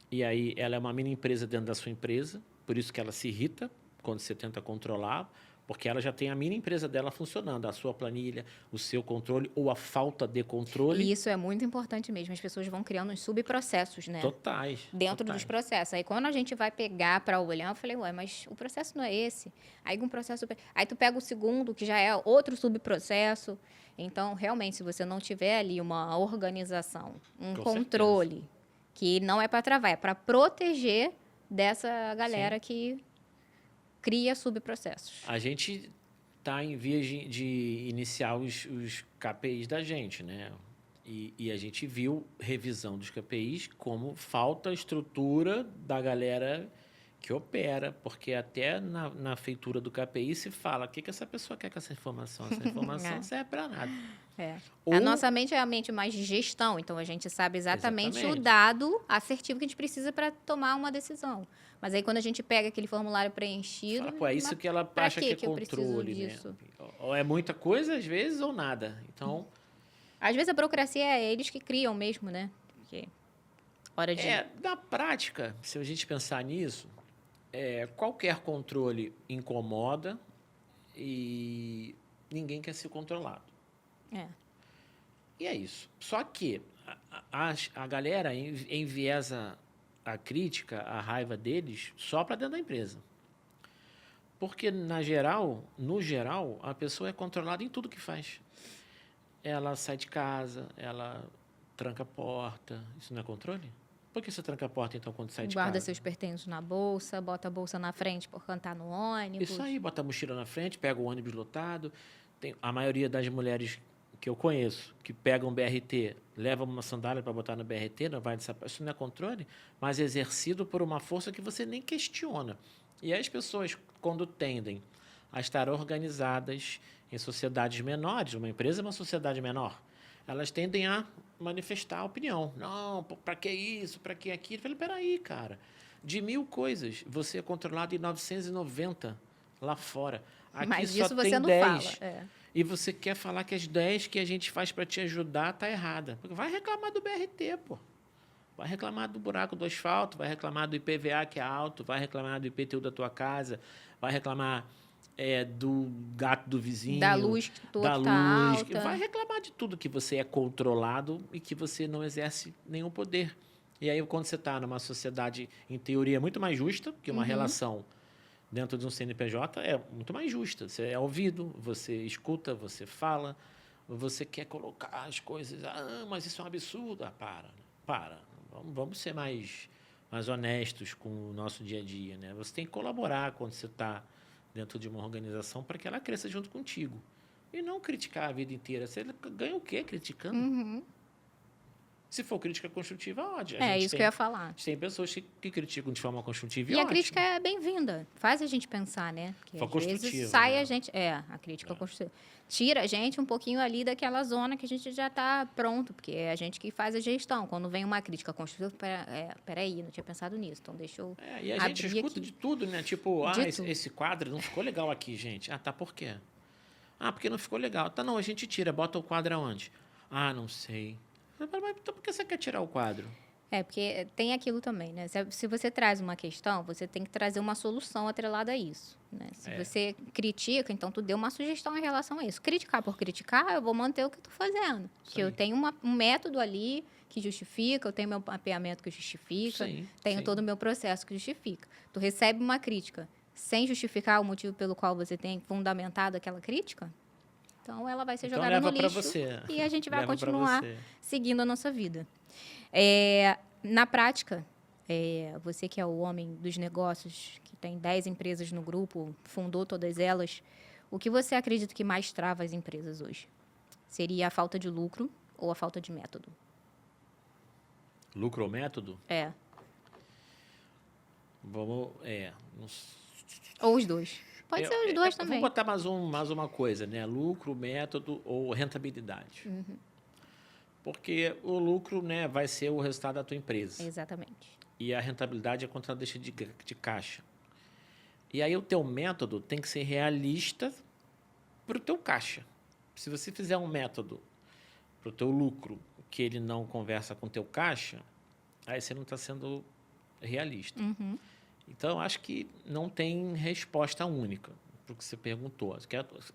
e aí ela é uma mini empresa dentro da sua empresa, por isso que ela se irrita quando você tenta controlar, Porque ela já tem a mini empresa dela funcionando, a sua planilha, o seu controle ou a falta de controle. E isso é muito importante mesmo. As pessoas vão criando uns subprocessos, né? Totais. Dentro dos processos. Aí quando a gente vai pegar para olhar, eu falei, ué, mas o processo não é esse. Aí um processo. Aí tu pega o segundo, que já é outro subprocesso. Então, realmente, se você não tiver ali uma organização, um Com controle, que não é para travar, é para proteger dessa galera que cria subprocessos. A gente está em vias de iniciar os KPIs da gente, né? E a gente viu revisão dos KPIs como falta estrutura da galera que opera, porque até na feitura do KPI se fala o que essa pessoa quer com essa informação. Essa informação não serve para nada. A nossa mente é a mente mais de gestão, então a gente sabe exatamente o dado assertivo que a gente precisa para tomar uma decisão. Mas aí quando a gente pega aquele formulário preenchido... Fala, pô, é isso que ela acha que é controle, né? Ou é muita coisa, às vezes, ou nada. Então... Às vezes a burocracia é eles que criam mesmo, né? Porque hora de... na prática, se a gente pensar nisso, qualquer controle incomoda e ninguém quer ser controlado. E é isso. Só que a galera enviesa a crítica, a raiva deles, só para dentro da empresa. Porque, no geral, a pessoa é controlada em tudo que faz. Ela sai de casa, ela tranca a porta. Isso não é controle? Por que você tranca a porta, então, quando sai de casa? Guarda seus pertences na bolsa, bota a bolsa na frente por cantar no ônibus. Isso aí, bota a mochila na frente, pega o ônibus lotado. A maioria das mulheres que eu conheço, que pegam BRT, levam uma sandália para botar no BRT, não vai de sapato. Isso não é controle, mas é exercido por uma força que você nem questiona. E as pessoas, quando tendem a estar organizadas em sociedades menores, uma empresa é uma sociedade menor, elas tendem a manifestar a opinião. Não, para que isso, para que aquilo? Eu falei, peraí, cara, de 1000 coisas, você é controlado em 990 lá fora. Aqui mas só isso tem você não 10. fala. E você quer falar que as 10 que a gente faz para te ajudar tá errada. Vai reclamar do BRT, pô. Vai reclamar do buraco do asfalto, vai reclamar do IPVA que é alto, vai reclamar do IPTU da tua casa, vai reclamar do gato do vizinho, da luz que toda tá alta. Vai reclamar de tudo que você é controlado e que você não exerce nenhum poder. E aí, quando você está numa sociedade, em teoria, muito mais justa, que uma relação dentro de um CNPJ é muito mais justa. Você é ouvido, você escuta, você fala, você quer colocar as coisas... mas isso é um absurdo. Para. Vamos ser mais honestos com o nosso dia a dia, né? Você tem que colaborar quando você está dentro de uma organização para que ela cresça junto contigo. E não criticar a vida inteira. Você ganha o quê criticando? Se for crítica construtiva, ótimo. Isso que eu ia falar. A gente tem pessoas que criticam de forma construtiva e a crítica é bem-vinda. Faz a gente pensar, né? Porque às vezes sai, né? A gente... a crítica construtiva. Tira a gente um pouquinho ali daquela zona que a gente já está pronto, porque é a gente que faz a gestão. Quando vem uma crítica construtiva, peraí, não tinha pensado nisso, então deixa eu e a gente escuta de tudo, né? Tipo, esse quadro não ficou legal aqui, gente. Tá, por quê? Porque não ficou legal. Tá, não, a gente tira, bota o quadro aonde? Não sei. Mas então por que você quer tirar o quadro? Porque tem aquilo também, né? Se você traz uma questão, você tem que trazer uma solução atrelada a isso, né? Se você critica, então tu deu uma sugestão em relação a isso. Criticar por criticar, eu vou manter o que eu tô fazendo. Porque eu tenho um método ali que justifica, eu tenho meu mapeamento que justifica, tenho todo o meu processo que justifica. Tu recebe uma crítica sem justificar o motivo pelo qual você tem fundamentado aquela crítica, então ela vai ser jogada no lixo e a gente vai continuar seguindo a nossa vida. Na prática, você que é o homem dos negócios, que tem 10 empresas no grupo, fundou todas elas, o que você acredita que mais trava as empresas hoje? Seria a falta de lucro ou a falta de método? Lucro ou método? Vamos... Ou os dois. Pode ser os dois também. Vamos botar mais uma coisa, né? Lucro, método ou rentabilidade. Porque o lucro, né, vai ser o resultado da tua empresa. Exatamente. E a rentabilidade é quanto ela deixa de caixa. E aí o teu método tem que ser realista para o teu caixa. Se você fizer um método para o teu lucro que ele não conversa com o teu caixa, aí você não está sendo realista. Então, acho que não tem resposta única. para o que você perguntou.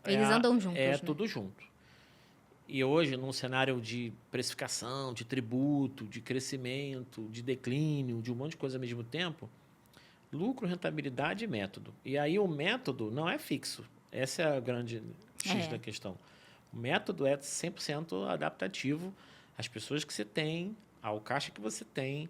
Eles andam juntos, É né? tudo junto. E hoje, num cenário de precificação, de tributo, de crescimento, de declínio, de um monte de coisa ao mesmo tempo, lucro, rentabilidade e método. E aí o método não é fixo. Essa é a grande X da questão. O método é 100% adaptativo às pessoas que você tem, ao caixa que você tem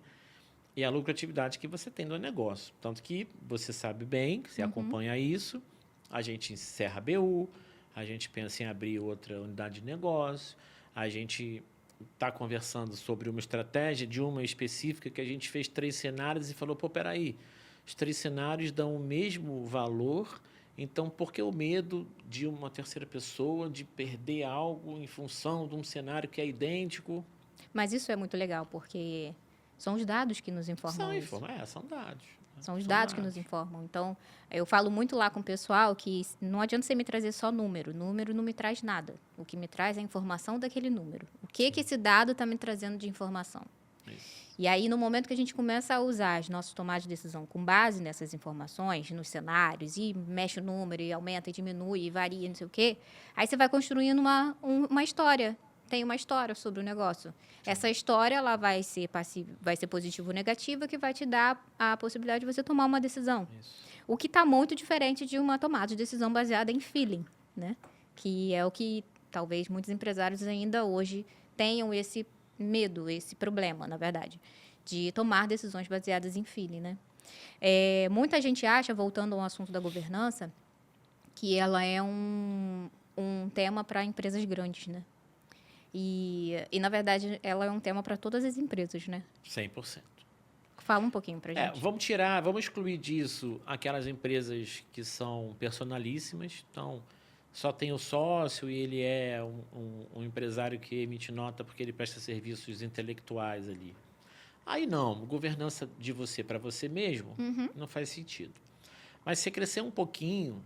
e à lucratividade que você tem no negócio. Tanto que você sabe bem, que você acompanha isso, a gente encerra a BU, a gente pensa em abrir outra unidade de negócio, a gente está conversando sobre uma estratégia de uma específica que a gente fez 3 cenários e falou, pô, peraí, os 3 cenários dão o mesmo valor, então por que o medo de uma terceira pessoa de perder algo em função de um cenário que é idêntico? Mas isso é muito legal, porque são os dados que nos informam isso. São dados. São os dados que nos informam. Então, eu falo muito lá com o pessoal que não adianta você me trazer só número. Número não me traz nada. O que me traz é a informação daquele número. O que esse dado está me trazendo de informação? Isso. E aí, no momento que a gente começa a usar as nossas tomadas de decisão com base nessas informações, nos cenários, e mexe o número, e aumenta, e diminui, e varia, não sei o quê, aí você vai construindo uma história. Tem uma história sobre o negócio. Essa história ela vai ser positiva ou negativa, que vai te dar a possibilidade de você tomar uma decisão. Isso. O que está muito diferente de uma tomada de decisão baseada em feeling, né? Que é o que talvez muitos empresários ainda hoje tenham esse medo, esse problema, na verdade, de tomar decisões baseadas em feeling, né? Muita gente acha, voltando ao assunto da governança, que ela é um tema para empresas grandes, né? E, na verdade, ela é um tema para todas as empresas, né? 100%. Fala um pouquinho para gente. Vamos excluir disso aquelas empresas que são personalíssimas. Então, só tem o sócio e ele é um empresário que emite nota porque ele presta serviços intelectuais ali. Aí não, governança de você para você mesmo não faz sentido. Mas se crescer um pouquinho,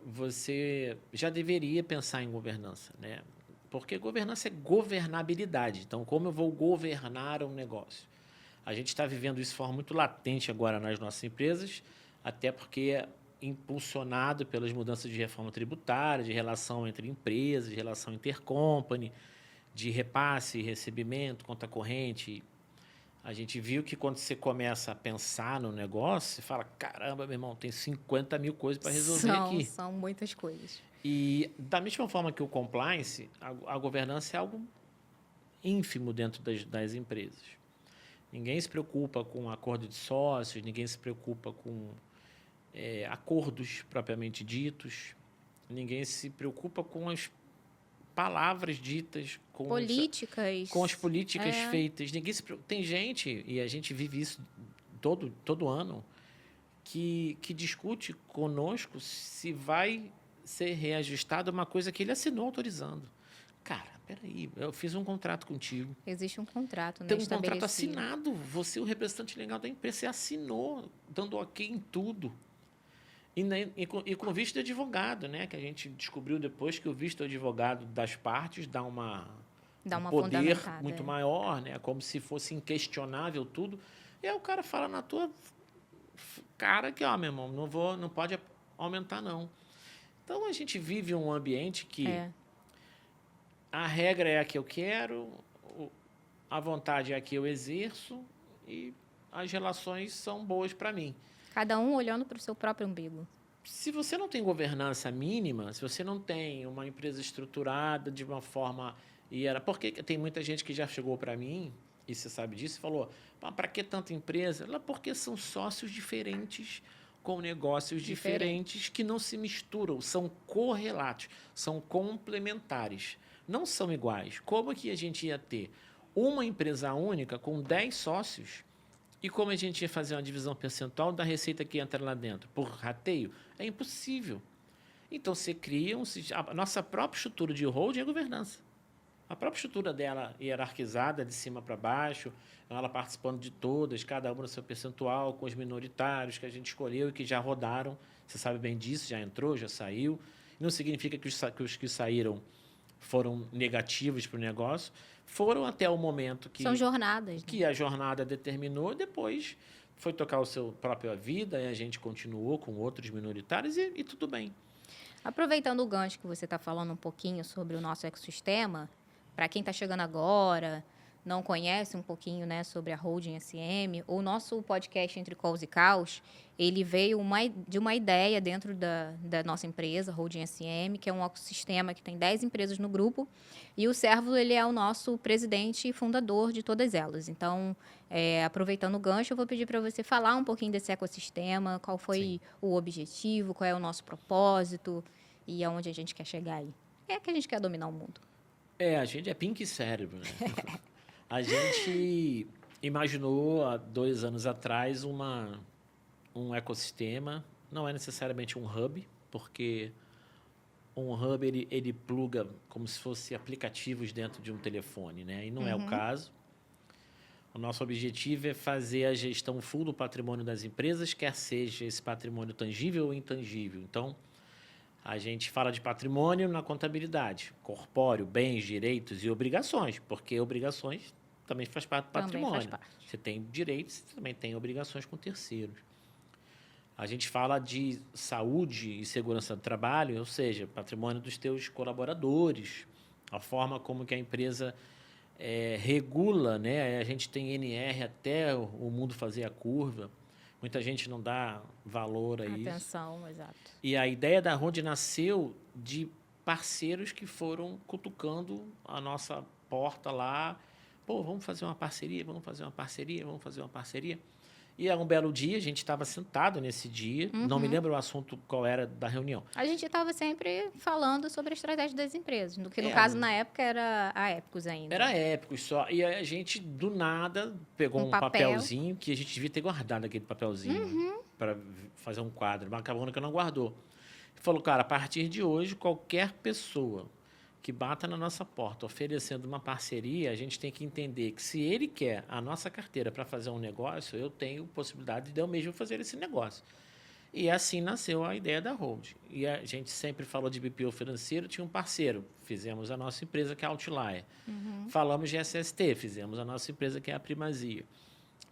você já deveria pensar em governança, né? Porque governança é governabilidade. Então, como eu vou governar um negócio? A gente está vivendo isso de forma muito latente agora nas nossas empresas, até porque é impulsionado pelas mudanças de reforma tributária, de relação entre empresas, de relação intercompany, de repasse e recebimento, conta corrente. A gente viu que quando você começa a pensar no negócio, você fala, caramba, meu irmão, tem 50 mil coisas para resolver aqui. São muitas coisas. E da mesma forma que o compliance, a governança é algo ínfimo dentro das empresas. Ninguém se preocupa com acordo de sócios, ninguém se preocupa com acordos propriamente ditos, ninguém se preocupa com as palavras ditas, com as políticas feitas. Ninguém se preocupa. Tem gente, e a gente vive isso todo ano, que discute conosco se vai ser reajustada uma coisa que ele assinou autorizando. Cara, peraí, eu fiz um contrato contigo. Existe um contrato, né? Tem um contrato assinado. Você, o representante legal da empresa, você assinou, dando ok em tudo. E com visto de advogado, né? Que a gente descobriu depois que o visto de advogado das partes dá um poder muito maior, né? Como se fosse inquestionável tudo. E aí o cara fala na tua cara que, ó, meu irmão, não pode aumentar, não. Então, a gente vive um ambiente que a regra é a que eu quero, a vontade é a que eu exerço e as relações são boas para mim. Cada um olhando para o seu próprio umbigo. Se você não tem governança mínima, se você não tem uma empresa estruturada de uma forma... Porque tem muita gente que já chegou para mim, e você sabe disso, e falou, para que tanta empresa? Porque são sócios diferentes, com negócios diferentes que não se misturam, são correlatos, são complementares, não são iguais. Como que a gente ia ter uma empresa única com 10 sócios e como a gente ia fazer uma divisão percentual da receita que entra lá dentro? Por rateio? É impossível. Então, você cria a nossa própria estrutura de holding é governança. A própria estrutura dela hierarquizada, de cima para baixo, ela participando de todas, cada uma no seu percentual, com os minoritários que a gente escolheu e que já rodaram. Você sabe bem disso, já entrou, já saiu. Não significa que os que saíram foram negativos para o negócio. Foram até o momento que... São jornadas. Que a jornada determinou, depois foi tocar o seu própria vida e a gente continuou com outros minoritários e tudo bem. Aproveitando o gancho que você está falando um pouquinho sobre o nosso ecossistema, para quem está chegando agora, não conhece um pouquinho, né, sobre a Holding SM, o nosso podcast Entre Calls e Caos, ele veio de uma ideia dentro da nossa empresa, Holding SM, que é um ecossistema que tem 10 empresas no grupo, e o Servo, ele é o nosso presidente e fundador de todas elas. Então, aproveitando o gancho, eu vou pedir para você falar um pouquinho desse ecossistema, qual foi o objetivo, qual é o nosso propósito e aonde a gente quer chegar aí. É que a gente quer dominar o mundo. A gente é pink cérebro, né? A gente imaginou há 2 anos atrás um ecossistema, não é necessariamente um hub, porque um hub ele pluga como se fosse aplicativos dentro de um telefone, né? E não é o caso. O nosso objetivo é fazer a gestão full do patrimônio das empresas, quer seja esse patrimônio tangível ou intangível. Então, a gente fala de patrimônio na contabilidade, corpóreo, bens, direitos e obrigações, porque obrigações também faz parte do patrimônio. Você tem direitos, você também tem obrigações com terceiros. A gente fala de saúde e segurança do trabalho, ou seja, patrimônio dos teus colaboradores, a forma como que a empresa regula, né? A gente tem NR até o mundo fazer a curva. Muita gente não dá valor a isso. Atenção, exato. E a ideia da Ronde nasceu de parceiros que foram cutucando a nossa porta lá. Pô, vamos fazer uma parceria, vamos fazer uma parceria, vamos fazer uma parceria. E um belo dia, a gente estava sentado nesse dia, não me lembro o assunto qual era da reunião. A gente estava sempre falando sobre a estratégia das empresas, no que no caso, na época, era a Épicos ainda. Era Épicos só. E a gente, do nada, pegou um papelzinho, que a gente devia ter guardado aquele papelzinho para fazer um quadro, mas acabou que eu não guardou. E falou, cara, a partir de hoje, qualquer pessoa que bata na nossa porta oferecendo uma parceria, a gente tem que entender que se ele quer a nossa carteira para fazer um negócio, eu tenho possibilidade de eu mesmo fazer esse negócio. E assim nasceu a ideia da Hold. E a gente sempre falou de BPO financeiro, tinha um parceiro. Fizemos a nossa empresa, que é a Outlier. Falamos de SST, fizemos a nossa empresa, que é a Primazia.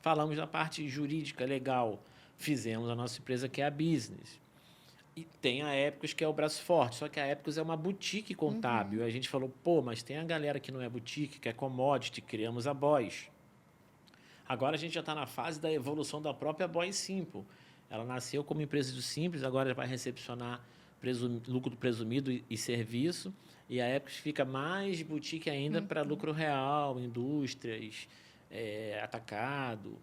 Falamos da parte jurídica, legal, fizemos a nossa empresa, que é a Business. E tem a Épicos, que é o braço forte, só que a Épicos é uma boutique contábil. A gente falou, pô, mas tem a galera que não é boutique, que é commodity, criamos a Boys. Agora a gente já está na fase da evolução da própria Boys Simple. Ela nasceu como empresa do Simples, agora vai recepcionar lucro presumido e serviço. E a Épicos fica mais boutique ainda para lucro real, indústrias, atacado.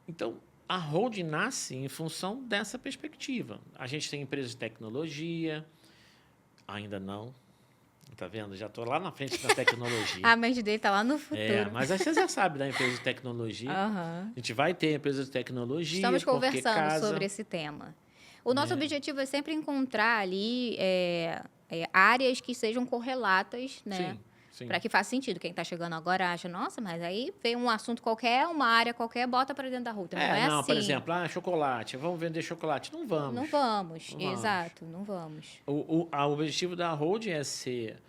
Então, a Hold nasce em função dessa perspectiva. A gente tem empresas de tecnologia, ainda não. Tá vendo? Já estou lá na frente da tecnologia. A mente dele está lá no futuro. Mas você já sabe da empresa de tecnologia. A gente vai ter empresa de tecnologia. Estamos conversando sobre esse tema. O nosso objetivo é sempre encontrar ali áreas que sejam correlatas, né? Sim. Para que faça sentido. Quem está chegando agora acha, nossa, mas aí vem um assunto qualquer, uma área qualquer, bota para dentro da ruta. Não é assim. Por exemplo, chocolate. Vamos vender chocolate. Não vamos. Não vamos, exato, não vamos. O objetivo da Hold é ser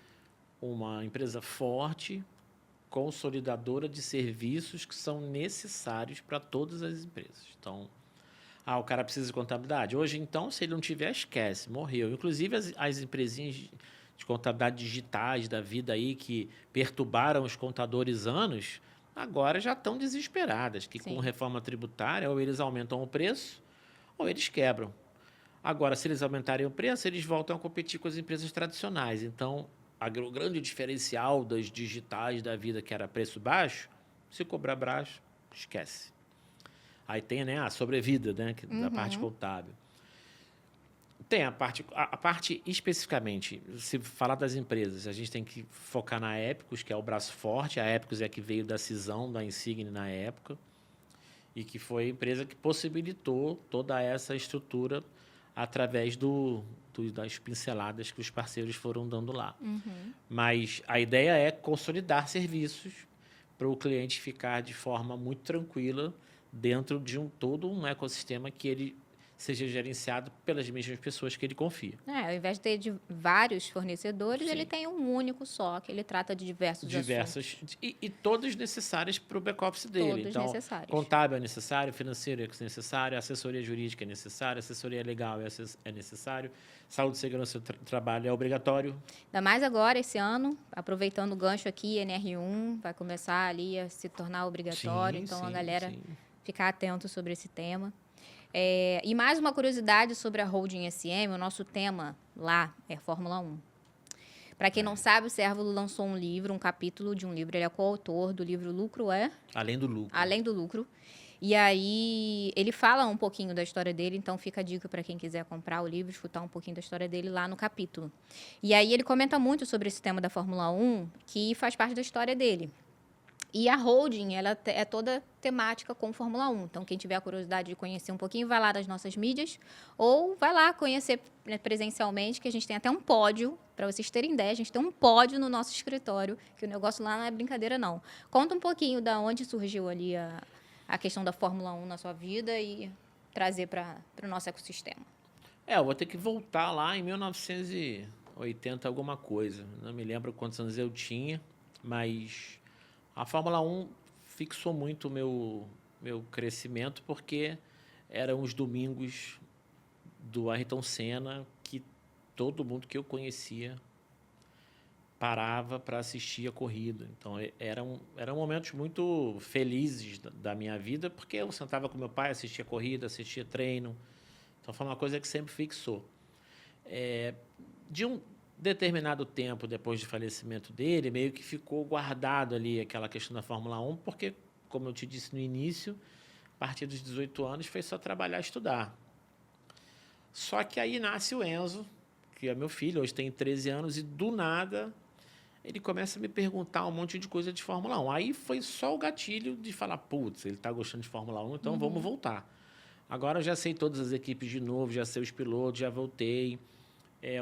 uma empresa forte, consolidadora de serviços que são necessários para todas as empresas. Então, o cara precisa de contabilidade. Hoje, então, se ele não tiver, esquece, morreu. Inclusive, as empresinhas de contabilidade digitais da vida aí que perturbaram os contadores anos, agora já estão desesperadas, que com reforma tributária, ou eles aumentam o preço, ou eles quebram. Agora, se eles aumentarem o preço, eles voltam a competir com as empresas tradicionais. Então, o grande diferencial das digitais da vida, que era preço baixo, se cobrar baixo, esquece. Aí tem, né, a sobrevida, né, da parte contábil. Tem a parte especificamente, se falar das empresas, a gente tem que focar na Épicos, que é o braço forte. A Épicos é a que veio da cisão da Insigne na época e que foi a empresa que possibilitou toda essa estrutura através das pinceladas que os parceiros foram dando lá. Mas a ideia é consolidar serviços para o cliente ficar de forma muito tranquila dentro de todo um ecossistema que ele seja gerenciado pelas mesmas pessoas que ele confia. Ao invés de ter de vários fornecedores, ele tem um único só, que ele trata de diversos assuntos. E todas necessárias para o back-office dele. Todos Então, necessários. contábil é necessário, financeiro é necessário, assessoria jurídica é necessária, assessoria legal é necessário, saúde e segurança do trabalho é obrigatório. Ainda mais agora, esse ano, aproveitando o gancho aqui, NR1 vai começar ali a se tornar obrigatório, então a galera ficar atento sobre esse tema. E mais uma curiosidade sobre a Holding SM, o nosso tema lá é Fórmula 1. Para quem não sabe, o Cérvulo lançou um livro, um capítulo de um livro, ele é coautor do livro Lucro é... Além do lucro. Além do lucro. E aí, ele fala um pouquinho da história dele, então fica a dica para quem quiser comprar o livro, escutar um pouquinho da história dele lá no capítulo. E aí, ele comenta muito sobre esse tema da Fórmula 1, que faz parte da história dele. E a holding, ela é toda temática com Fórmula 1. Então, quem tiver a curiosidade de conhecer um pouquinho, vai lá nas nossas mídias ou vai lá conhecer presencialmente, que a gente tem até um pódio, para vocês terem ideia, a gente tem um pódio no nosso escritório, que o negócio lá não é brincadeira, não. Conta um pouquinho da onde surgiu ali a questão da Fórmula 1 na sua vida e trazer para o nosso ecossistema. Eu vou ter que voltar lá em 1980 alguma coisa. Não me lembro quantos anos eu tinha, mas... A Fórmula 1 fixou muito o meu crescimento porque eram os domingos do Ayrton Senna que todo mundo que eu conhecia parava para assistir a corrida. Então, eram momentos muito felizes da minha vida, porque eu sentava com meu pai, assistia corrida, assistia treino. Então, foi uma coisa que sempre fixou. De um determinado tempo depois do falecimento dele, meio que ficou guardado ali aquela questão da Fórmula 1, porque, como eu te disse no início, a partir dos 18 anos foi só trabalhar e estudar. Só que aí nasce o Enzo, que é meu filho, hoje tem 13 anos, e do nada ele começa a me perguntar um monte de coisa de Fórmula 1. Aí foi só o gatilho de falar, putz, ele está gostando de Fórmula 1, então vamos voltar. Agora eu já sei todas as equipes de novo, já sei os pilotos, já voltei.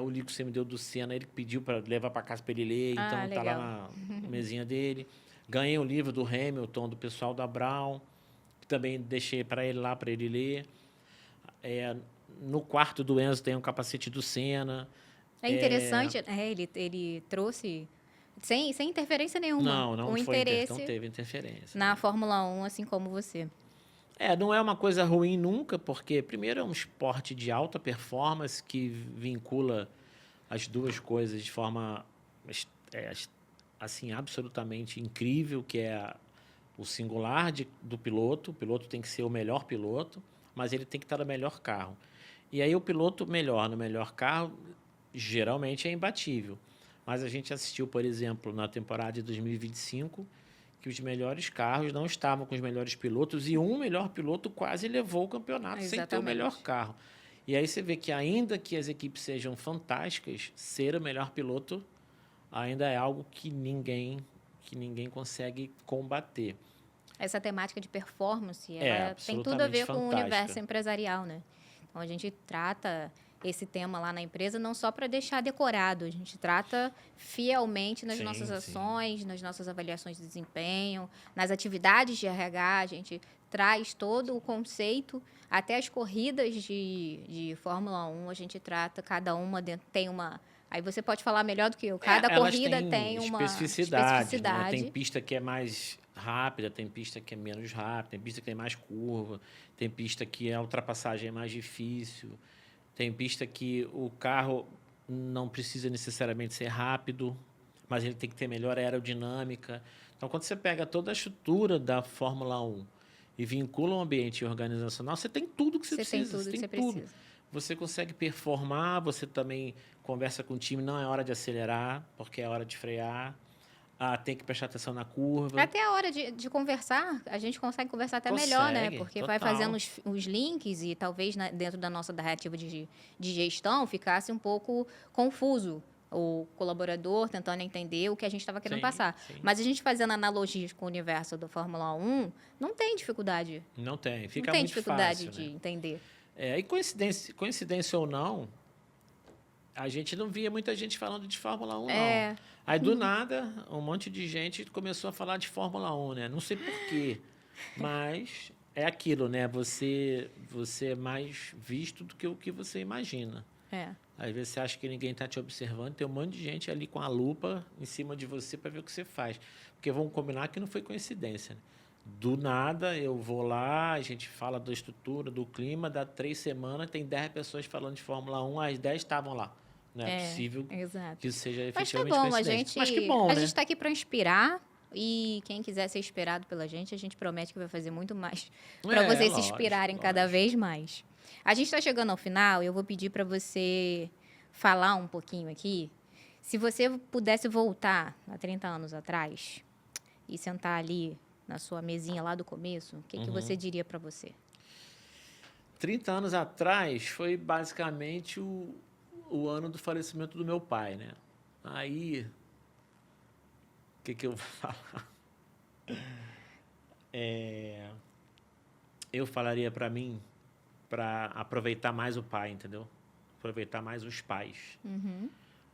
O livro que você me deu do Senna, ele pediu para levar para casa para ele ler, então está lá na mesinha dele. Ganhei um livro do Hamilton, do pessoal da Brown, que também deixei para ele lá, para ele ler. No quarto do Enzo tem um capacete do Senna. É interessante, ele trouxe, sem interferência nenhuma, não teve interferência. Na Fórmula 1, assim como você. Não é uma coisa ruim nunca, porque, primeiro, é um esporte de alta performance que vincula as duas coisas de forma assim, absolutamente incrível, que é o singular do piloto. O piloto tem que ser o melhor piloto, mas ele tem que estar no melhor carro. E aí o piloto melhor no melhor carro, geralmente é imbatível. Mas a gente assistiu, por exemplo, na temporada de 2025... que os melhores carros não estavam com os melhores pilotos e um melhor piloto quase levou o campeonato sem ter o melhor carro. E aí você vê que, ainda que as equipes sejam fantásticas, ser o melhor piloto ainda é algo que ninguém consegue combater. Essa temática de performance tem tudo a ver com o universo empresarial, né? Então, a gente trata esse tema lá na empresa não só para deixar decorado, a gente trata fielmente nas nossas ações, nas nossas avaliações de desempenho, nas atividades de RH, a gente traz todo o conceito, até as corridas de Fórmula 1, a gente trata, cada uma tem uma... Aí você pode falar melhor do que eu, cada corrida tem uma especificidade. Né? Tem pista que é mais rápida, tem pista que é menos rápida, tem pista que tem mais curva, tem pista que a ultrapassagem é mais difícil... Tem pista que o carro não precisa necessariamente ser rápido, mas ele tem que ter melhor aerodinâmica. Então, quando você pega toda a estrutura da Fórmula 1 e vincula um ambiente organizacional, você tem tudo que você precisa. Você tem tudo. Você consegue performar, você também conversa com o time, não é hora de acelerar, porque é hora de frear. Tem que prestar atenção na curva. Até a hora de conversar, a gente consegue conversar até melhor, né? Porque vai fazendo os links e talvez dentro da nossa narrativa de gestão ficasse um pouco confuso o colaborador tentando entender o que a gente estava querendo passar. Mas a gente fazendo analogias com o universo da Fórmula 1, não tem dificuldade. Não tem, fica muito fácil. Não tem dificuldade fácil, de entender. E coincidência ou não, a gente não via muita gente falando de Fórmula 1, não. Aí, do nada, um monte de gente começou a falar de Fórmula 1, né? Não sei por quê, mas é aquilo, né? Você é mais visto do que o que você imagina. Às vezes você acha que ninguém está te observando, tem um monte de gente ali com a lupa em cima de você para ver o que você faz. Porque vamos combinar que não foi coincidência, né? Do nada, eu vou lá, a gente fala da estrutura, do clima, dá 3 semanas, tem 10 pessoas falando de Fórmula 1, as 10 estavam lá. Não é possível exato. que isso seja Mas tá efetivamente bom, coincidência. Mas que bom, a né? gente está aqui para inspirar e quem quiser ser inspirado pela gente, a gente promete que vai fazer muito mais para vocês se inspirarem cada vez mais. A gente está chegando ao final e eu vou pedir para você falar um pouquinho aqui. Se você pudesse voltar há 30 anos atrás e sentar ali na sua mesinha lá do começo, o que você diria para você? 30 anos atrás foi basicamente o ano do falecimento do meu pai, né? Aí, o que eu vou falar? Eu falaria para mim para aproveitar mais o pai, entendeu? Aproveitar mais os pais.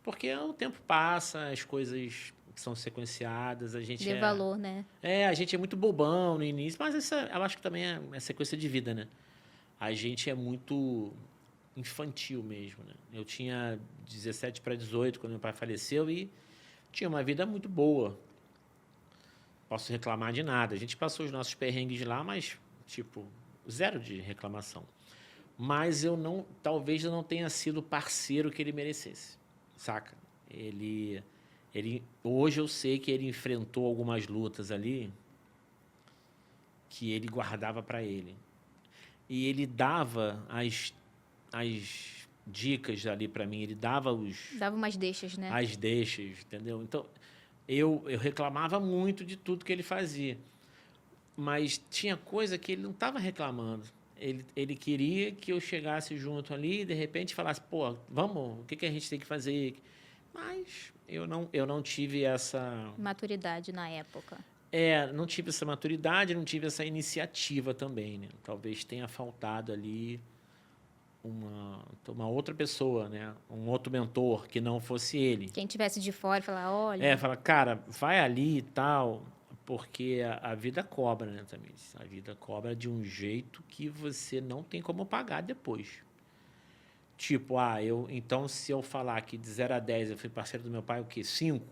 Porque o tempo passa, as coisas são sequenciadas, a gente Dê valor, né? a gente é muito bobão no início, mas eu acho que também é sequência de vida, né? A gente é muito infantil mesmo, né? Eu tinha 17 para 18 quando meu pai faleceu e tinha uma vida muito boa. Posso reclamar de nada. A gente passou os nossos perrengues lá, mas, tipo, zero de reclamação. Mas talvez eu não tenha sido o parceiro que ele merecesse, saca? Hoje eu sei que ele enfrentou algumas lutas ali que ele guardava para ele. E ele dava as dicas ali para mim, ele dava umas deixas, né? As deixas, entendeu? Então, eu reclamava muito de tudo que ele fazia. Mas tinha coisa que ele não estava reclamando. Ele queria que eu chegasse junto ali e, de repente, falasse, pô, vamos, o que a gente tem que fazer? Mas eu não tive essa... maturidade na época. Não tive essa maturidade, não tive essa iniciativa também, né? Talvez tenha faltado ali uma outra pessoa, né? Um outro mentor que não fosse ele. Quem tivesse de fora e falar, olha... Fala, cara, vai ali e tal, porque a vida cobra, né, Tamiris? A vida cobra de um jeito que você não tem como pagar depois. Tipo, então se eu falar que de 0 a 10 eu fui parceiro do meu pai, o quê? 5?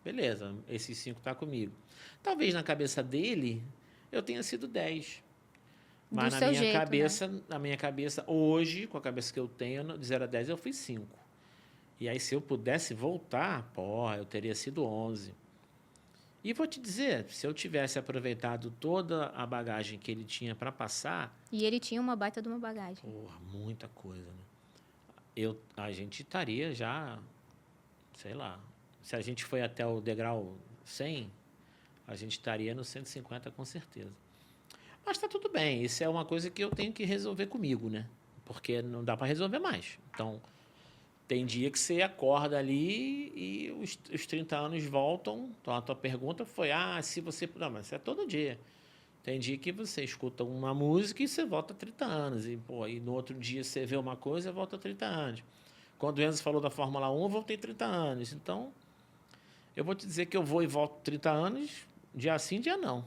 Beleza, esses 5 tá comigo. Talvez na cabeça dele eu tenha sido 10. Mas na minha cabeça, hoje, com a cabeça que eu tenho, de 0 a 10 eu fui 5. E aí, se eu pudesse voltar, eu teria sido 11. E vou te dizer, se eu tivesse aproveitado toda a bagagem que ele tinha para passar... E ele tinha uma baita de uma bagagem. Muita coisa, né? A gente estaria já, sei lá, se a gente foi até o degrau 100, a gente estaria no 150 com certeza. Mas está tudo bem, isso é uma coisa que eu tenho que resolver comigo, né? Porque não dá para resolver mais. Então, tem dia que você acorda ali e os 30 anos voltam. Então, a tua pergunta foi, se você... Não, mas isso é todo dia. Tem dia que você escuta uma música e você volta 30 anos. E no outro dia você vê uma coisa e volta 30 anos. Quando o Enzo falou da Fórmula 1, eu voltei 30 anos. Então, eu vou te dizer que eu vou e volto 30 anos, dia sim, dia não.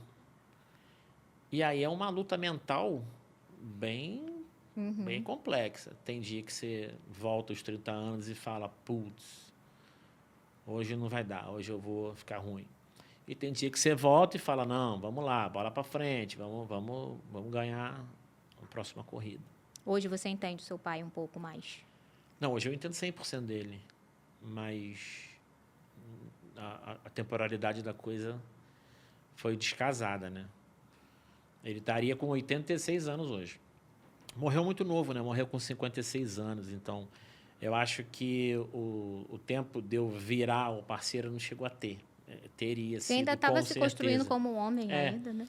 E aí é uma luta mental bem complexa. Tem dia que você volta aos 30 anos e fala, putz, hoje não vai dar, hoje eu vou ficar ruim. E tem dia que você volta e fala, não, vamos lá, bola para frente, vamos ganhar a próxima corrida. Hoje você entende o seu pai um pouco mais? Não, hoje eu entendo 100% dele, mas a temporalidade da coisa foi descasada, né? Ele estaria com 86 anos hoje. Morreu muito novo, né? Morreu com 56 anos. Então, eu acho que o tempo de eu virar o parceiro não chegou a ter. Teria sido, você ainda estava se construindo como um homem ainda, né?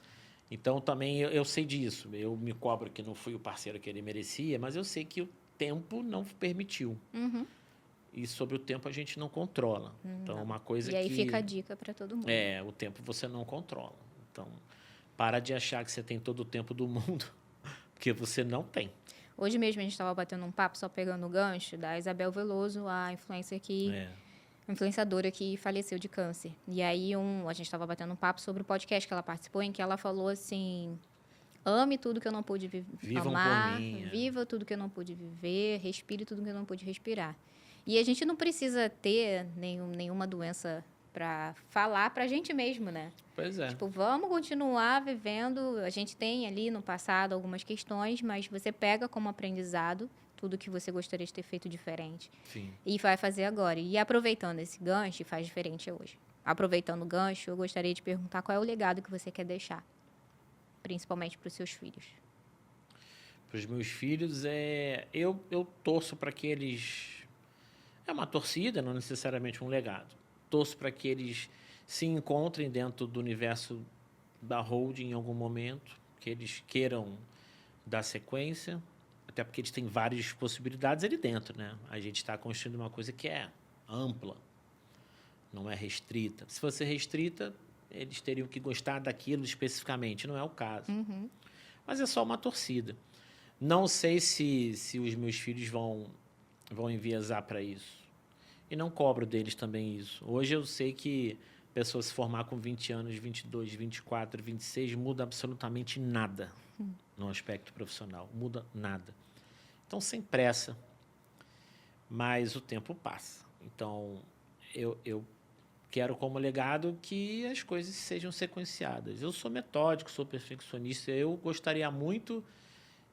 Então, também eu sei disso. Eu me cobro que não fui o parceiro que ele merecia, mas eu sei que o tempo não permitiu. E sobre o tempo a gente não controla. Então, uma coisa que... E aí fica a dica para todo mundo. O tempo você não controla. Então, para de achar que você tem todo o tempo do mundo, porque você não tem. Hoje mesmo a gente estava batendo um papo, só pegando o gancho, da Isabel Veloso, a influenciadora que faleceu de câncer. E aí a gente estava batendo um papo sobre o podcast que ela participou, em que ela falou assim, ame tudo que eu não pude Vivam amar, por mim, viva tudo que eu não pude viver, respire tudo que eu não pude respirar. E a gente não precisa ter nenhuma doença para falar pra gente mesmo, né? Pois é. Tipo, vamos continuar vivendo. A gente tem ali no passado algumas questões, mas você pega como aprendizado tudo que você gostaria de ter feito diferente. Sim. E vai fazer agora. E aproveitando esse gancho, faz diferente hoje. Aproveitando o gancho, eu gostaria de perguntar qual é o legado que você quer deixar, principalmente para os seus filhos. Para os meus filhos, eu torço para que eles... É uma torcida, não necessariamente um legado. Torço para que eles se encontrem dentro do universo da holding em algum momento, que eles queiram dar sequência, até porque eles têm várias possibilidades ali dentro, né? A gente está construindo uma coisa que é ampla, não é restrita. Se fosse restrita, eles teriam que gostar daquilo especificamente, não é o caso. Uhum. Mas é só uma torcida. Não sei se os meus filhos vão enviesar para isso. E não cobro deles também isso. Hoje eu sei que a pessoa se formar com 20 anos, 22, 24, 26, muda absolutamente nada no aspecto profissional. Muda nada. Então, sem pressa. Mas o tempo passa. Então, eu quero como legado que as coisas sejam sequenciadas. Eu sou metódico, sou perfeccionista. Eu gostaria muito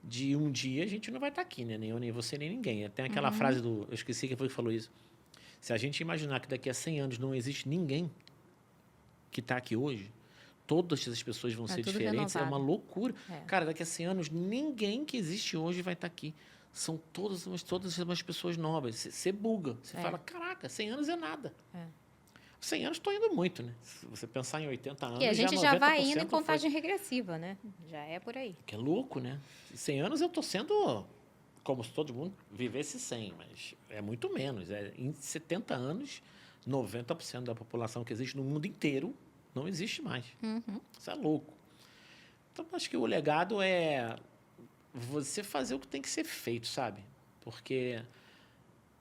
de um dia a gente não vai estar aqui, né? Nem eu, nem você, nem ninguém. Tem aquela frase do... Eu esqueci quem foi que falou isso. Se a gente imaginar que daqui a 100 anos não existe ninguém que está aqui hoje, todas as pessoas vão ser diferentes, renovado. É uma loucura. É. Cara, daqui a 100 anos, ninguém que existe hoje vai estar aqui. São todas umas pessoas novas. Você buga. Você fala, caraca, 100 anos é nada. 100 anos estou indo muito, né? Se você pensar em 80 anos, e a gente já vai indo em contagem regressiva, né? Já é por aí. Que é louco, né? 100 anos eu estou sendo... como se todo mundo vivesse 100, mas é muito menos. Em 70 anos, 90% da população que existe no mundo inteiro não existe mais. Uhum. Isso é louco. Então, acho que o legado é você fazer o que tem que ser feito, sabe? Porque...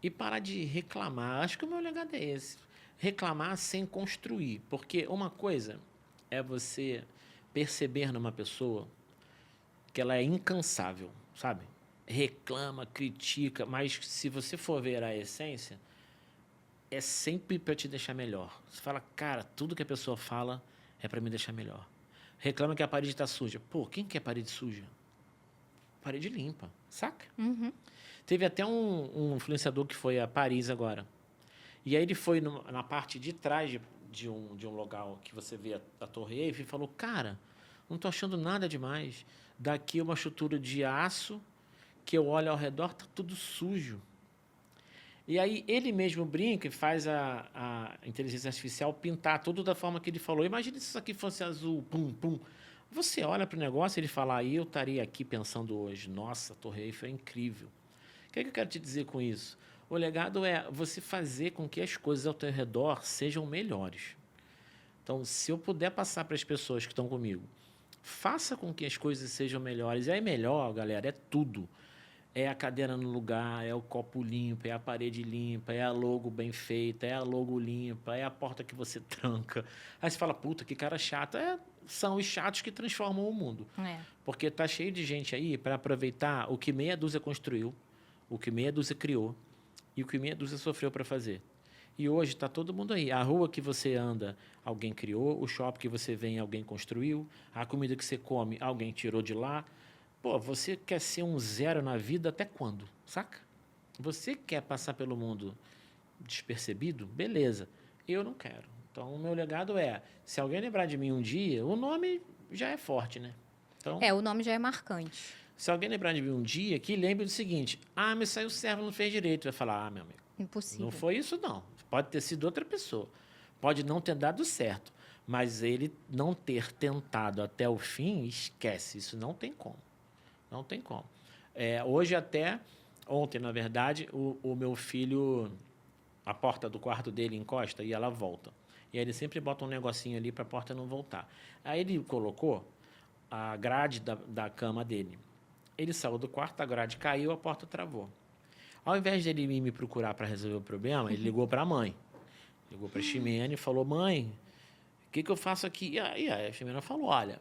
E parar de reclamar. Acho que o meu legado é esse. Reclamar sem construir. Porque uma coisa é você perceber numa pessoa que ela é incansável, sabe? Reclama, critica, mas se você for ver a essência, é sempre para te deixar melhor. Você fala, cara, tudo que a pessoa fala é para me deixar melhor. Reclama que a parede está suja. Pô, quem quer parede suja? Parede limpa, saca? Uhum. Teve até um influenciador que foi a Paris agora. E aí ele foi na parte de trás de um local que você vê a Torre Eiffel e falou, cara, não estou achando nada demais. Daqui uma estrutura de aço que eu olho ao redor, está tudo sujo. E aí ele mesmo brinca e faz a inteligência artificial pintar tudo da forma que ele falou. Imagina se isso aqui fosse azul, pum, pum. Você olha para o negócio e ele fala, aí eu estaria aqui pensando hoje, nossa, a Torre Eiffel é incrível. O que é que eu quero te dizer com isso? O legado é você fazer com que as coisas ao teu redor sejam melhores. Então, se eu puder passar para as pessoas que estão comigo, faça com que as coisas sejam melhores. E aí melhor, galera, é tudo. É a cadeira no lugar, é o copo limpo, é a parede limpa, é a logo bem feita, é a logo limpa, é a porta que você tranca. Aí você fala, puta, que cara chato. São os chatos que transformam o mundo. Porque tá cheio de gente aí para aproveitar o que meia dúzia construiu, o que meia dúzia criou e o que meia dúzia sofreu para fazer. E hoje está todo mundo aí. A rua que você anda, alguém criou. O shopping que você vem, alguém construiu. A comida que você come, alguém tirou de lá. Pô, você quer ser um zero na vida até quando? Saca? Você quer passar pelo mundo despercebido? Beleza. Eu não quero. Então, o meu legado é, se alguém lembrar de mim um dia, o nome já é forte, né? Então, o nome já é marcante. Se alguém lembrar de mim um dia, que lembre do seguinte, mas saiu servo, não fez direito. Vai falar, meu amigo, impossível. Não foi isso, não. Pode ter sido outra pessoa. Pode não ter dado certo. Mas ele não ter tentado até o fim, esquece. Isso não tem como. Não tem como. Hoje até, ontem, na verdade, o meu filho, a porta do quarto dele encosta e ela volta. E aí ele sempre bota um negocinho ali para a porta não voltar. Aí ele colocou a grade da cama dele. Ele saiu do quarto, a grade caiu, a porta travou. Ao invés de ele me procurar para resolver o problema, ele ligou para a mãe. Ligou para a Ximena e falou, mãe, o que eu faço aqui? E aí a Ximena falou, olha,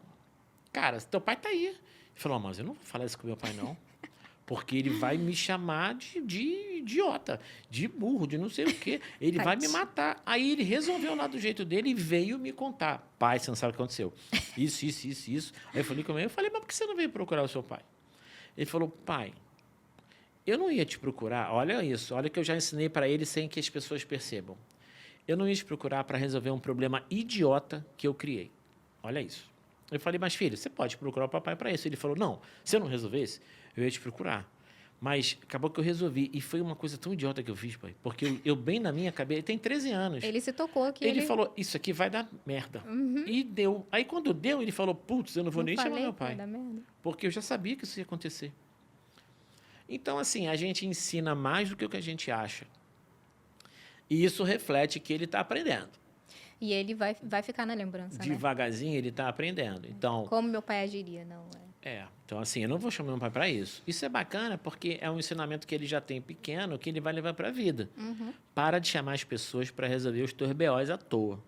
cara, teu pai está aí. falou, mas eu não vou falar isso com meu pai, não. Porque ele vai me chamar de idiota, de burro, de não sei o quê. Ele vai me matar. Aí ele resolveu lá do jeito dele e veio me contar. Pai, você não sabe o que aconteceu. Isso. Aí eu falei com ele, mas por que você não veio procurar o seu pai? Ele falou, pai, eu não ia te procurar. Olha isso, olha que eu já ensinei para ele sem que as pessoas percebam. Eu não ia te procurar para resolver um problema idiota que eu criei. Olha isso. Eu falei, mas filho, você pode procurar o papai para isso. Ele falou, não, se eu não resolvesse, eu ia te procurar. Mas acabou que eu resolvi. E foi uma coisa tão idiota que eu fiz, pai. Porque eu bem na minha cabeça, ele tem 13 anos. Ele se tocou que ele falou, isso aqui vai dar merda. E deu. Aí quando deu, ele falou, putz, eu não vou nem chamar meu pai. Porque eu já sabia que isso ia acontecer. Então, assim, a gente ensina mais do que o que a gente acha. E isso reflete que ele está aprendendo. E ele vai ficar na lembrança, devagarzinho, ele está aprendendo. Então, como meu pai agiria, não é? Então, assim, eu não vou chamar meu pai para isso. Isso é bacana porque é um ensinamento que ele já tem pequeno que ele vai levar para a vida. Para de chamar as pessoas para resolver os teus BOs à toa.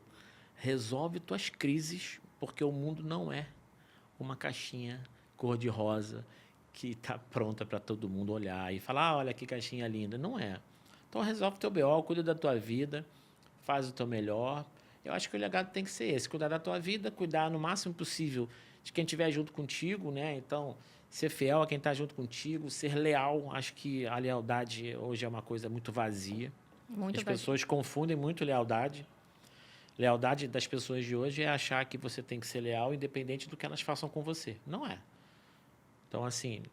Resolve tuas crises, porque o mundo não é uma caixinha cor-de-rosa que está pronta para todo mundo olhar e falar, olha que caixinha linda. Não é. Então, resolve o teu BO, cuida da tua vida, faz o teu melhor. Eu acho que o legado tem que ser esse, cuidar da tua vida, cuidar no máximo possível de quem estiver junto contigo, né? Então, ser fiel a quem está junto contigo, ser leal. Acho que a lealdade hoje é uma coisa muito vazia. As pessoas confundem muito lealdade. Lealdade das pessoas de hoje é achar que você tem que ser leal independente do que elas façam com você. Não é. Então, assim,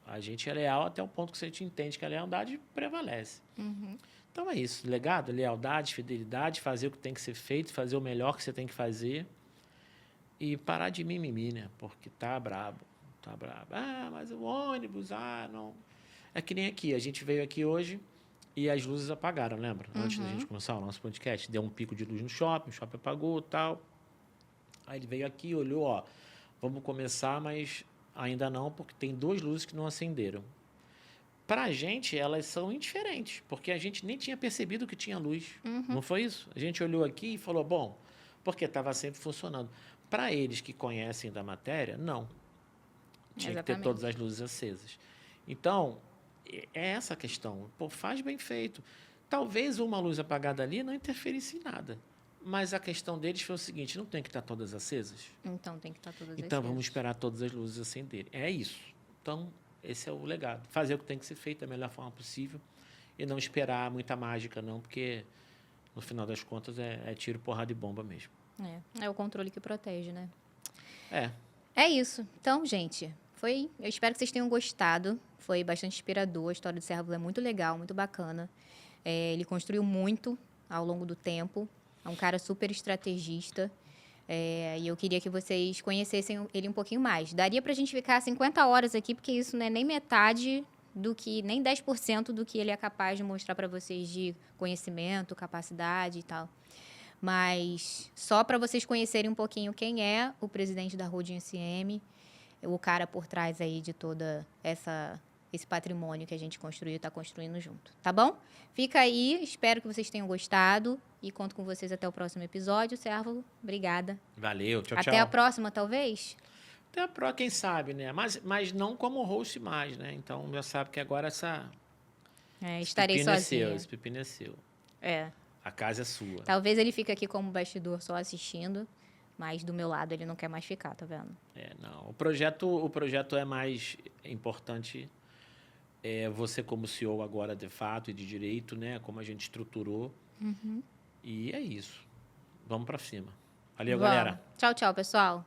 a gente é leal até o ponto que você entende que a lealdade prevalece. Então, é isso. Legado, lealdade, fidelidade, fazer o que tem que ser feito, fazer o melhor que você tem que fazer e parar de mimimi, né? Porque tá brabo. Ah, mas o ônibus, não... É que nem aqui. A gente veio aqui hoje e as luzes apagaram, lembra? Antes da gente começar o nosso podcast. Deu um pico de luz no shopping, o shopping apagou e tal. Aí ele veio aqui, olhou, vamos começar, mas ainda não, porque tem 2 luzes que não acenderam. Para a gente, elas são indiferentes, porque a gente nem tinha percebido que tinha luz. Não foi isso? A gente olhou aqui e falou, bom, porque estava sempre funcionando. Para eles que conhecem da matéria, não. Tinha que ter todas as luzes acesas. Então, é essa a questão. Pô, faz bem feito. Talvez uma luz apagada ali não interferisse em nada. Mas a questão deles foi o seguinte, não tem que estar todas acesas? Então, tem que estar todas acesas. Então, vamos esperar todas as luzes acenderem. É isso. Então, esse é o legado. Fazer o que tem que ser feito da melhor forma possível e não esperar muita mágica, não, porque, no final das contas, é tiro, porrada e bomba mesmo. É o controle que protege, né? É isso. Então, gente, eu espero que vocês tenham gostado. Foi bastante inspirador. A história do Cérvulo é muito legal, muito bacana. Ele construiu muito ao longo do tempo. É um cara super estrategista. E eu queria que vocês conhecessem ele um pouquinho mais. Daria pra gente ficar 50 horas aqui, porque isso não é nem metade nem 10% do que ele é capaz de mostrar para vocês de conhecimento, capacidade e tal. Mas só para vocês conhecerem um pouquinho quem é o presidente da Holding SM, o cara por trás aí de toda esse patrimônio que a gente construiu e está construindo junto, tá bom? Fica aí, espero que vocês tenham gostado e conto com vocês até o próximo episódio. Cérvulo, obrigada. Valeu, tchau. Até a próxima, talvez? Até a próxima, quem sabe, né? Mas não como host mais, né? Então, já sabe que agora estarei sozinha. Esse pepino é seu. A casa é sua. Talvez ele fique aqui como bastidor só assistindo, mas do meu lado ele não quer mais ficar, tá vendo? Não. O projeto é mais importante. Você como CEO agora, de fato, e de direito, né? Como a gente estruturou. E é isso. Vamos para cima. Valeu, galera. Tchau, pessoal.